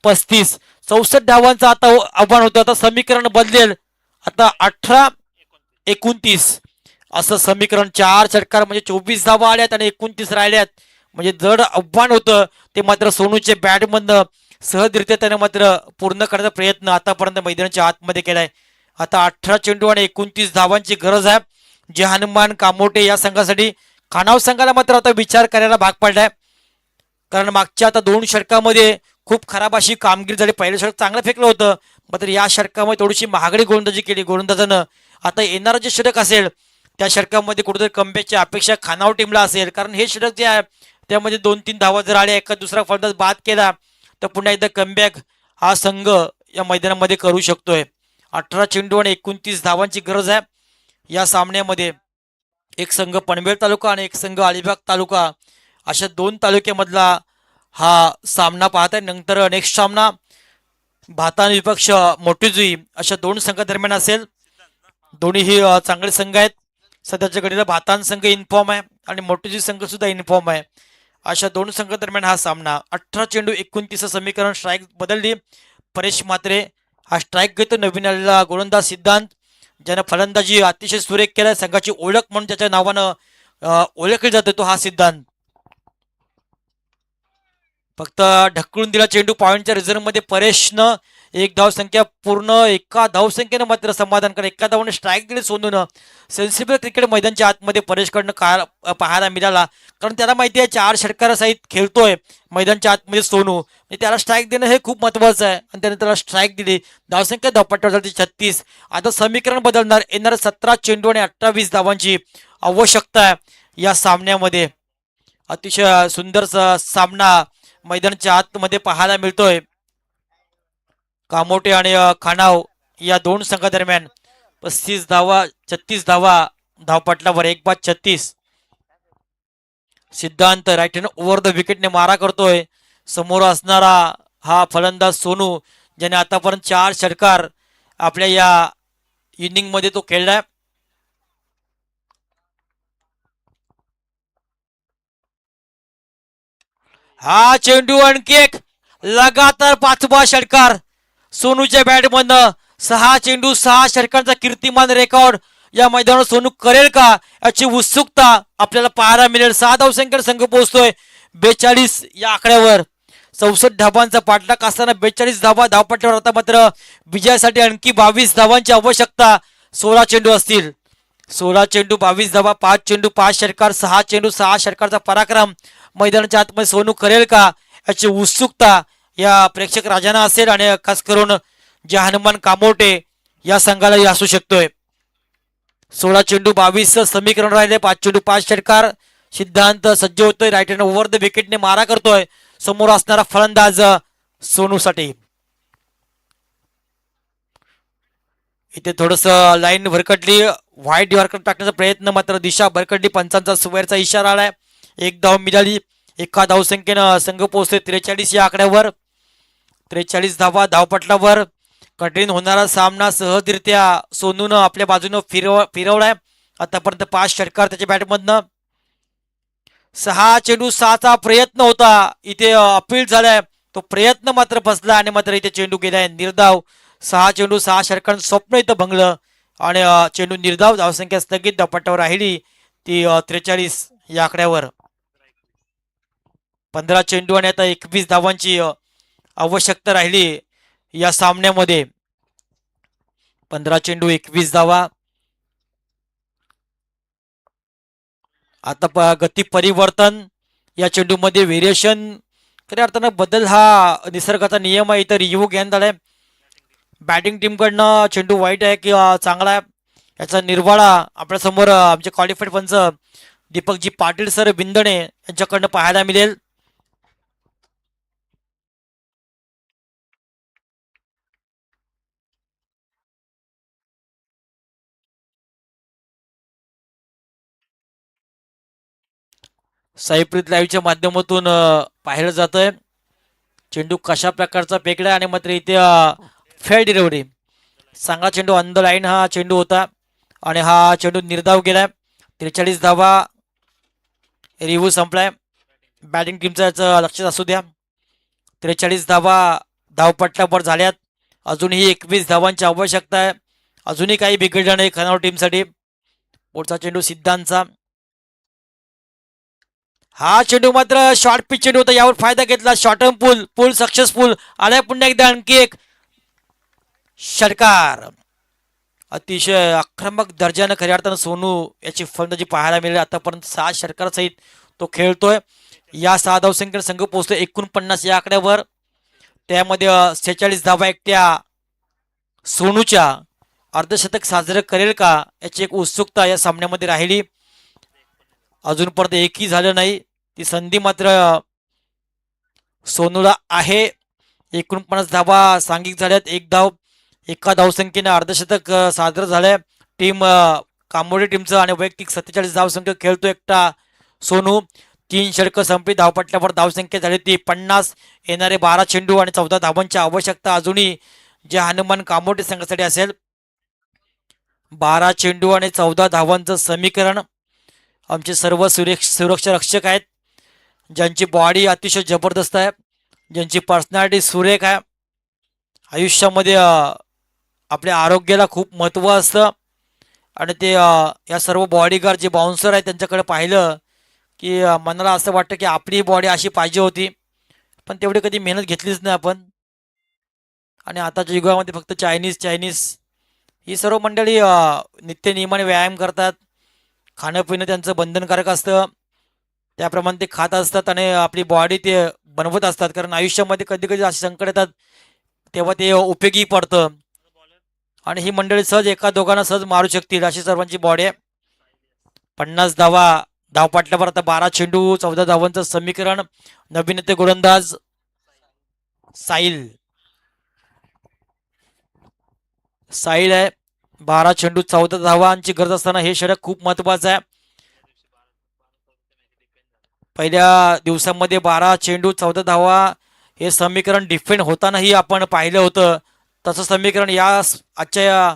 35. 64 धावांचं आता आव्हान होतं. आता समीकरण बदलेल, आता 18-29 असं समीकरण. 4 षटकार म्हणजे 24 धावा आल्यात आणि 29 राहिल्यात, म्हणजे जड आव्हान होतं ते मात्र सोनूच्या बॅटमधनं सहजरित्या त्याने मात्र पूर्ण करण्याचा प्रयत्न आतापर्यंत मैदानाच्या आतमध्ये केलाय. आता 18 चेंडू आणि 29 धावांची गरज आहे जे हनुमान कामोटे या संघासाठी. खानाव संघाला मात्र आता विचार करायला भाग पडलाय, कारण मागच्या आता 2 षटकामध्ये खूप खराब अशी कामगिरी झाली. पहिलं षटक चांगलं फेकलं होतं, मात्र या षटकामध्ये थोडीशी महागडी गोलंदाजी केली गोलंदाजानं. आता येणारं जे षटक असेल त्या षटकामध्ये कुठेतरी कमबॅकची अपेक्षा खानाव टीमला असेल, कारण हे षटक जे आहे त्यामध्ये 2-3 धावा जर आल्या, एका दुसरा फलंदाज बाद केला तर पुन्हा एकदा कमबॅक हा संघ या मैदानामध्ये करू शकतोय. 18 चेंडू आणि 29 धावांची गरज आहे या सामन्यामध्ये. एक संघ पनवेल तालुका आणि एक संघ अलिबाग तालुका अशा 2 तालुक्यामधला हा सामना पाहत आहे. नंतर नेक्स्ट सामना भातान विपक्ष मोठीजुई अशा 2 संघादरम्यान असेल. दोन्हीही चांगले संघ आहेत. सध्याच्या घडीला भातान संघ इन्फॉर्म आहे आणि मोठीजुई संघ सुद्धा इन्फॉर्म आहे. अशा 2 संघादरम्यान हा सामना. 18 चेंडू 29 समीकरण. स्ट्राईक बदलली. परेश म्हात्रे हा स्ट्राईक घेतो. नवीन आलेला गोलंदाज सिद्धांत, ज्यानं फलंदाजी अतिशय सुरेख केलाय. संघाची ओळख म्हणून त्याच्या नावानं ओळखली जाते तो हा सिद्धांत. फक्त ढकलून दिला चेंडू पॉइंटच्या रिझर्व्ह मध्ये परेशनं. 1 धावसंख्या पूर्ण. एका धावसंख्येनं मात्र समाधान करा. एका धावाने स्ट्राईक दिले सोनूनं. सेन्सिबल क्रिकेट मैदानच्या आतमध्ये परेशकडनं पाहायला मिळाला, कारण त्याला माहिती आहे 4 षटकारासहित खेळतोय मैदानच्या आतमध्ये सोनू, त्याला स्ट्राईक देणं हे खूप महत्वाचं आहे, आणि त्याने त्याला स्ट्राईक दिली. धावसंख्या धावपट्ट्यावर झाली 36. आता समीकरण बदलणार. येणाऱ्या 17 चेंडू आणि 28 धावांची आवश्यकता आहे या सामन्यामध्ये. अतिशय सुंदरसा सामना मैदानाच्या आतमध्ये पाहायला मिळतोय. कामोटे आणि खानाव या दोन संघादरम्यान 35 धावा 36 धावा धावपटलावर 1 बाद 36. सिद्धांत राईट हँड ओव्हर द विकेटने मारा करतोय. समोर असणारा हा फलंदाज सोनू, ज्याने आतापर्यंत 4 षटकार आपल्या या इनिंग मध्ये तो खेळलाय. हा चेंडू आणखी एक लगातार 5वा षटकार सोनूच्या बॅटमधनं. 6 चेंडू 6 षटकांचा कीर्तिमान रेकॉर्ड या मैदानावर सोनू करेल का याची उत्सुकता आपल्याला पाहायला मिळेल. 6 धावसंख्येवर संघ पोहोचतोय 42 या आकड्यावर. 64 धावांचा पाठलाग असताना 42 धावा धावपट्ट्यावर. आता मात्र विजयासाठी आणखी 22 धावांची आवश्यकता. 16 चेंडू असतील. 16 चेंडू 22 धावा, 5 चेंडू 5 षटकार, 6 चेंडू 6 षटकारचा पराक्रम मैदानाच्या आतमध्ये सोनू करेल का याची उत्सुकता या प्रेक्षक राजांना असेल आणि खास करून जे हनुमान कामोटे या संघालाही असू शकतोय. 16 चेंडू 22 समीकरण राहिले. 5 चेंडू 5 षटकार. सिद्धांत सज्ज होतोय. राईट हँड ओव्हर द विकेटने मारा करतोय. समोर असणारा फलंदाज सोनूसाठी. इथे थोडस लाईन भरकटली. व्हाईट यॉर्कर टाकण्याचा प्रयत्न, मात्र दिशा भरकटली. पंचांचा सुवेरचा इशारा आलाय. 1 धाव मिळाली. 1 धावसंख्येनं संघ पोहोचते 43 या आकड्यावर. 43 धावा धावपटलावर. कठीण होणारा सामना सहजरित्या सोनूनं आपल्या बाजूनं फिरवलाय. आतापर्यंत 5 षटकार त्याच्या बॅटमधनं. 6 चेंडू 6चा प्रयत्न होता. इथे अपील झालाय. तो प्रयत्न मात्र फसला आणि मात्र इथे चेंडू गेलाय निर्धाव. 6 चेंडू 6 षटकांचं स्वप्न इथं भंगलं आणि चेंडू निर्धाव. धावसंख्या स्थगित धावपट्ट्यावर राहिली ती 43 या आकड्यावर. 15 चेंडू आणि आता 21 धावांची आवश्यकता राहिली या सामन्यामध्ये. 15 चेंडू 21 धावा. आता गती परिवर्तन या चेंडूमध्ये व्हेरिएशन, खऱ्या अर्थानं बदल हा निसर्गाचा नियम आहे. इथं रिव्ह्यू घेण्यात आलाय. बॅटिंग टीमकडनं चेंडू वाईट आहे की चांगला आहे याचा निर्वाळा आपल्यासमोर आमचे क्वालिफाईड पंच दीपकजी पाटील सर बिंदणे यांच्याकडनं पाहायला मिळेल. साईप्रीत लाईव्हच्या माध्यमातून पाहिलं जातंय चेंडू कशा प्रकारचा फेकलाय आणि मात्र इथे फेअर डिलिव्हरी. चांगला चेंडू ऑन द लाईन हा चेंडू होता आणि हा चेंडू निर्धाव गेलाय. 43 धावा. रिव्ह्यू संपलाय. बॅटिंग टीमचं याचं लक्षात असू द्या. 43 धावा धावपट्ट्यावर झाल्यात. अजूनही 21 धावांची आवश्यकता आहे. अजूनही काही बिघडलं नाही खनावड टीमसाठी. पुढचा चेंडू सिद्धांतचा. हा चेंडू मात्र शॉर्ट पिच चेंडू होता. यावर फायदा घेतला. शॉर्ट टर्म पूल सक्सेसफुल आलाय. पुन्हा एकदा आणखी एक षटकार. अतिशय आक्रमक दर्जानं खऱ्या अर्थानं सोनू याची फलंदाजी पाहायला मिळेल. आतापर्यंत 6 षटकार सहित तो खेळतोय. या 6 धावसंख्येने संघ पोहोचतोय 49 या आकड्यावर. त्यामध्ये 46 धावा एकट्या सोनूच्या. अर्धशतक साजरं करेल का याची एक उत्सुकता या सामन्यामध्ये राहिली. अजूनपर्यंत एकही झालं नाही. ती संधी मात्र सोनूला आहे. 49 धावा सांघिक झाल्यात. 1 धाव. 1 धावसंख्येने अर्धशतक साजरं झालंय टीम कांबोडी टीमचं आणि वैयक्तिक 47 धावसंख्या खेळतो एकटा सोनू. 3 षटकं संपली. धावपट्ट्यावर धावसंख्या झाली ती 50. येणारे 12 चेंडू आणि 14 धावांची आवश्यकता अजूनही जे हनुमान कामोटे संघासाठी असेल. 12 चेंडू आणि 14 धावांचं समीकरण. आमचे सर्व सुरक्षा रक्षक आहेत ज्यांची बॉडी अतिशय जबरदस्त आहे, ज्यांची पर्सनॅलिटी सुरेख आहे. आयुष्यामध्ये आपल्या आरोग्याला खूप महत्त्व असतं आणि ते या सर्व बॉडीगार्ड जे बाउन्सर आहेत त्यांच्याकडे पाहिलं की मनाला असं वाटतं की आपली बॉडी अशी पाहिजे होती, पण तेवढी कधी मेहनत घेतलीच नाही आपण. आणि आताच्या युगामध्ये फक्त चायनीज ही सर्व मंडळी नित्य नियमाने व्यायाम करतात. खाणं पिणं त्यांचं बंधनकारक असतं, त्याप्रमाणे ते खात असतात आणि आपली बॉडी ते बनवत असतात. कारण आयुष्यामध्ये कधी कधी असे संकट येतात तेव्हा ते उपयोगी पडतं आणि ही मंडळी सहज एका दोघांना सहज मारू शकतील अशी सर्वांची बॉडी आहे. 50 धावा धावपटल्यावर आता 12 चेंडू 14 धावांचं समीकरण. नवीन ते गोलंदाज साहिल. साईल आहे. 12 चेंडू 14 धावांची गरज असताना हे षटक खूप महत्वाचं आहे. पहिल्या दिवसामध्ये 12 चेंडू 14 धावा हे समीकरण डिफेंड होतानाही आपण पाहिलं होतं. तसं समीकरण आजच्या या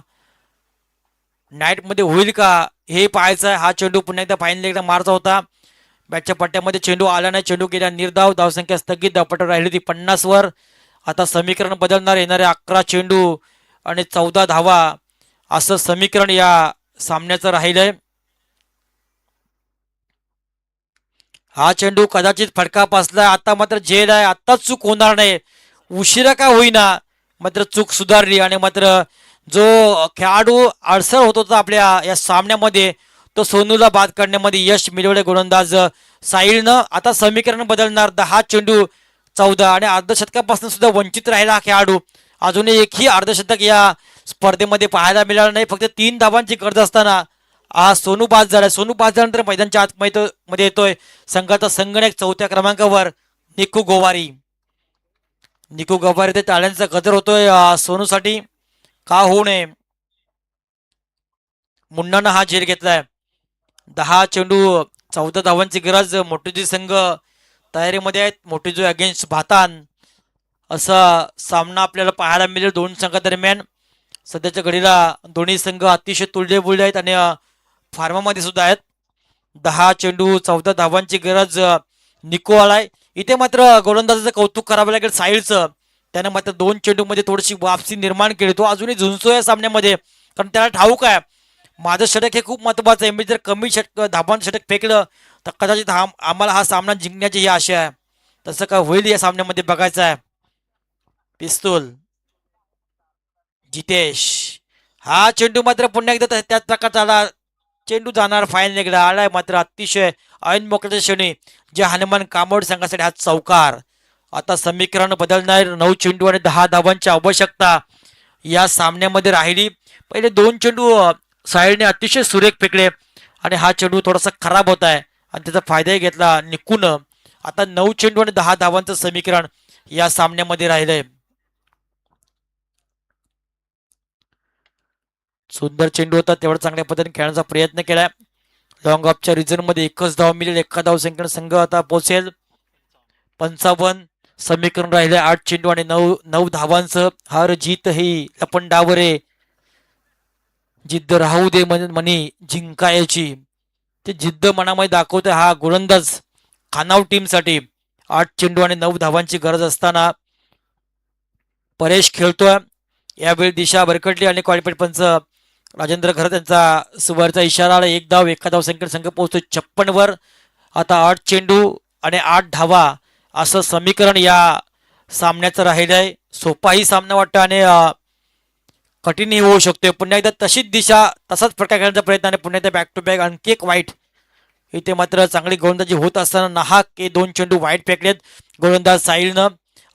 नाईटमध्ये होईल का हे पाहायचं आहे. हा चेंडू पुन्हा एकदा फायनल एकदा मारचा होता. बॅटच्या पट्ट्यामध्ये चेंडू आला नाही. चेंडू गेला निर्धाव. धावसंख्या स्थगित. धावपट्टी राहिली होती 50 वर. आता समीकरण बदलणार. येणारे 11 चेंडू आणि 14 धावा असं समीकरण या सामन्याचं राहिलंय. हा चेंडू कदाचित फटका पासलाय. आता मात्र झेल आहे. आत्ताच चूक होणार नाही. उशिरा का होईना मात्र चूक सुधारली आणि मात्र जो खेळाडू अडसर होत होता आपल्या या सामन्यामध्ये तो सोनूला बाद करण्यामध्ये यश मिळवले गोलंदाज साहिलनं. आता समीकरण बदलणार. 10 चेंडू 14 आणि अर्धशतकापासून सुद्धा वंचित राहिला हा खेळाडू. अजूनही एकही अर्धशतक या स्पर्धेमध्ये पाहायला मिळालं नाही. फक्त 3 धावांची गरज असताना हा सोनू बाद झालाय. सोनू बाद झाल्यानंतर मैदानच्या आतमध्ये येतोय संघाचा संगणक 4थ्या क्रमांकावर निकू गोवारी. निकू गोवारी ते टाळ्यांचा गजर होतोय सोनूसाठी. का होऊ नये. मुन्नानं हा झेल घेतलाय. 10 चेंडू 14 धावांची गरज. मोठीजी संघ तयारीमध्ये आहेत. मोठीजी अगेन्स्ट भातान असा सामना आपल्याला पाहायला मिळेल दोन संघादरम्यान. सध्याच्या घडीला दोन्ही संघ अतिशय तुलनेबुलले आहेत आणि फार्मामध्ये सुद्धा आहेत. 10 चेंडू 14 धावांची गरज निको आलाय. इथे मात्र गोलंदाजाचं कौतुक करावं लागेल साहिलचं. त्यानं मात्र 2 चेंडूमध्ये थोडीशी वापसी निर्माण केली. तो अजूनही झुंजतोय सामन्यामध्ये कारण त्याला ठाऊक आहे माझं षटक हे खूप महत्वाचं आहे. मी जर कमी धाबांचं षटक फेकलं तर कदाचित आम्हाला हा सामना जिंकण्याची ही आशा आहे. तसं काय होईल या सामन्यामध्ये बघायचं आहे. पिस्तूल जितेश हा चेंडू मात्र पुन्हा एकदा त्याच प्रकारचा आला. चेंडू जाणार फायनल एकदा आलाय मात्र अतिशय ऐन मोकळ्याच्या क्षणी जे हनुमान कामोड संघासाठी हा चौकार. आता समीकरण बदलणार. 9 चेंडू आणि 10 धावांची आवश्यकता या सामन्यामध्ये राहिली. पहिले 2 चेंडू साहिलने अतिशय सुरेख फेकले आणि हा चेंडू थोडासा खराब होत आहे आणि त्याचा फायदाही घेतला निकून. आता 9 चेंडू आणि 10 धावांचं समीकरण या सामन्यामध्ये राहिलंय. सुंदर चेंडू होता. तेवढा चांगल्या पद्धतीने खेळण्याचा प्रयत्न केलाय. लॉंग ऑफच्या रिझन मध्ये एकच धाव मिळेल. एका धावसंख्येने संघ आता पोहोचेल 55. समीकरण राहिले 8 चेंडू आणि 9 धावांचं. हार जीत ही लपन डावरे. जिद्द राहू दे म्हणी जिंकायची. ते जिद्द मनामध्ये दाखवतोय हा गोलंदाज खानाव टीमसाठी. 8 चेंडू आणि 9 धावांची गरज असताना परेश खेळतोय. यावेळी दिशा भरकटली आणि क्वालिफाईड पंच राजेंद्र खरं त्यांचा सुवरचा इशारा आला. 1 धाव. एका धावसंख्येने संघ पोहोचतोय 56 वर. आता 8 चेंडू आणि 8 धावा असं समीकरण या सामन्याचं राहिलंय. सोपाही सामना वाटतं आणि कठीणही होऊ शकतोय. पुन्हा एकदा तशीच दिशा तसाच प्रकार खेळण्याचा प्रयत्न आणि पुन्हा एकदा बॅक टू बॅक आणखी एक वाईट. इथे मात्र चांगली गोलंदाजी होत असताना नाहक हे 2 चेंडू वाईट फेकलेत गोलंदाज साहिलनं.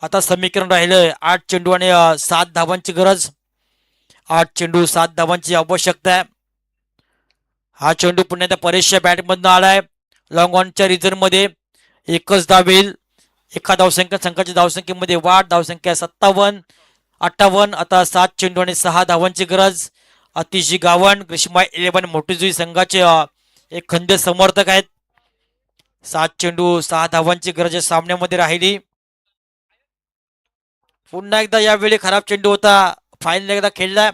आता समीकरण राहिलंय 8 चेंडू आणि 7 धावांची गरज. 8 चेंडू 7 धावांची आवश्यकता आहे. हा चेंडू पुन्हा एकदा परेशच्या बॅटमधनं आलाय. लॉंग ऑनच्या रिझन मध्ये एकच धाव येईल. एका धावसंख्या संघाच्या धावसंख्येमध्ये वाढ. धावसंख्या 57 58. आता 7 चेंडू आणि 6 धावांची गरज. अतिशी गावण ग्रीष्मा 11 मोठीजुई संघाचे एक खंदे समर्थक आहेत. 7 चेंडू 6 धावांची गरज या सामन्यामध्ये राहिली. पुन्हा एकदा यावेळी खराब चेंडू होता. फायनल एकदा खेळलाय.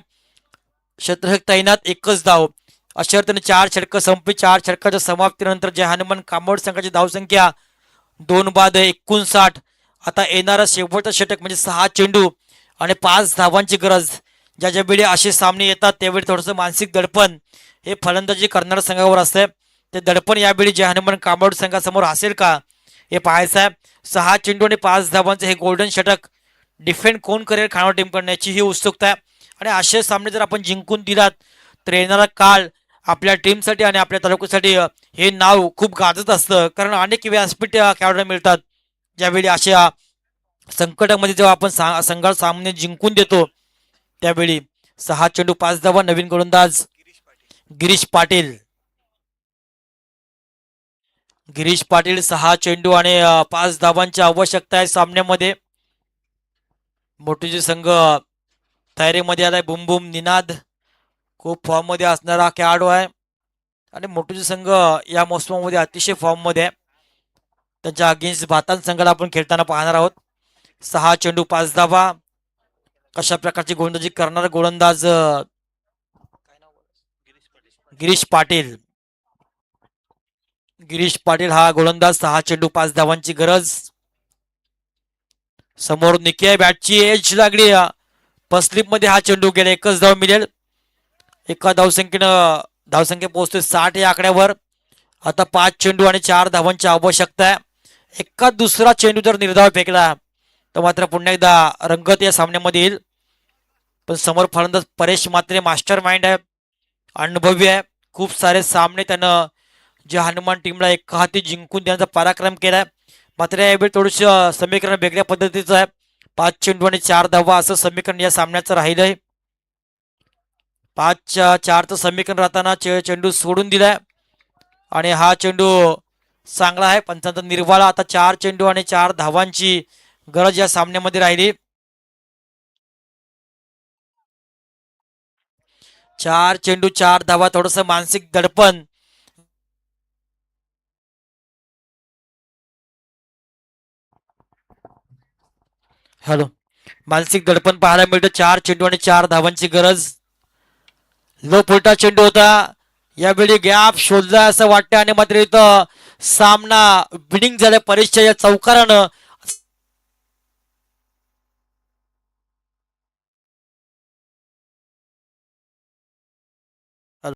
शतरक तैनात एकच धाव. अशा अर्थाने 4 षटकं संपली. 4 षटकाच्या समाप्तीनंतर जे हनुमान कामोड संघाची धावसंख्या 2 बाद 59. आता येणारा शेवटचा षटक म्हणजे 6 चेंडू आणि 5 धावांची गरज. ज्या वेळी असे सामने येतात त्यावेळी थोडंसं मानसिक दडपण हे फलंदाजी करणाऱ्या संघावर असते. ते दडपण यावेळी जे हनुमान कामोड संघासमोर असेल का हे पाहायचं आहे. 6 चेंडू आणि 5 धावांचं हे गोल्डन षटक डिफेंड कोण करेल खानावळ टीम करण्याची ही उत्सुकता आहे. आणि असे सामने जर आपण जिंकून दिलात तर येणारा काळ आपल्या टीमसाठी आणि आपल्या तालुक्यासाठी हे नाव खूप गाजत असतं. कारण अनेक व्यासपीठ खेळाडूंना मिळतात ज्यावेळी अशा संकटामध्ये जेव्हा आपण संघाला सामने जिंकून देतो त्यावेळी. 6 चेंडू 5 धावा. नवीन गोलंदाज गिरीश पाटील. गिरीश पाटील 6 चेंडू आणि 5 धावांची आवश्यकता आहे सामन्यामध्ये. मोठीजी संघ तयारीमध्ये आलाय बुम बुम निनाद. खूप फॉर्म मध्ये असणारा खेळाडू आहे आणि मोठूचे संघ या मोसमामध्ये अतिशय फॉर्म मध्ये आहे. त्यांच्या अगेन्स्ट भातान संघाला आपण खेळताना पाहणार आहोत. 6 चेंडू 5 धावा. कशा प्रकारची गोलंदाजी करणारा गोलंदाज गिरीश पाटील. गिरीश पाटील हा गोलंदाज. 6 चेंडू 5 धावांची गरज. समोर निकी बॅटची एज लागली. फर्स्ट मध्ये हा चेंडू गेला. एकच धाव मिळेल. एका धावसंख्या पोहोचते 60 या आकड्यावर. आता 5 चेंडू आणि 4 धावांची आवश्यकता आहे. एका दुसरा चेंडू जर निर्धाव फेकला तर मात्र पुन्हा एकदा रंगत या सामन्यामध्ये येईल. पण समोर फलंदाज परेश मात्रे मास्टर माइंड आहे, अनुभवी आहे. खूप सारे सामने त्यानं जे हनुमान टीमला एका हाती जिंकून त्यांचा पराक्रम केलाय. मात्र यावेळी थोडंसं समीकरण वेगळ्या पद्धतीचं आहे. 5 चेंडू आणि 4 धावा असं समीकरण या सामन्याचं राहिलंय. 5-4चं समीकरण राहताना चेंडू सोडून दिलाय आणि हा चेंडू चांगला आहे. पंचांचा निर्वाळा. आता 4 चेंडू आणि 4 धावांची गरज या सामन्यामध्ये राहिली. 4 चेंडू 4 धावा. थोडस मानसिक दडपण हॅलो मानसिक दडपण पाहायला मिळतं. 4 चेंडू आणि 4 धावांची गरज. लो फुलटा चेंडू होता. यावेळी गॅप शोधला असं वाटतं आणि मात्र इथं सामना विनिंग झाल्या. परीक्षा या चौकारानं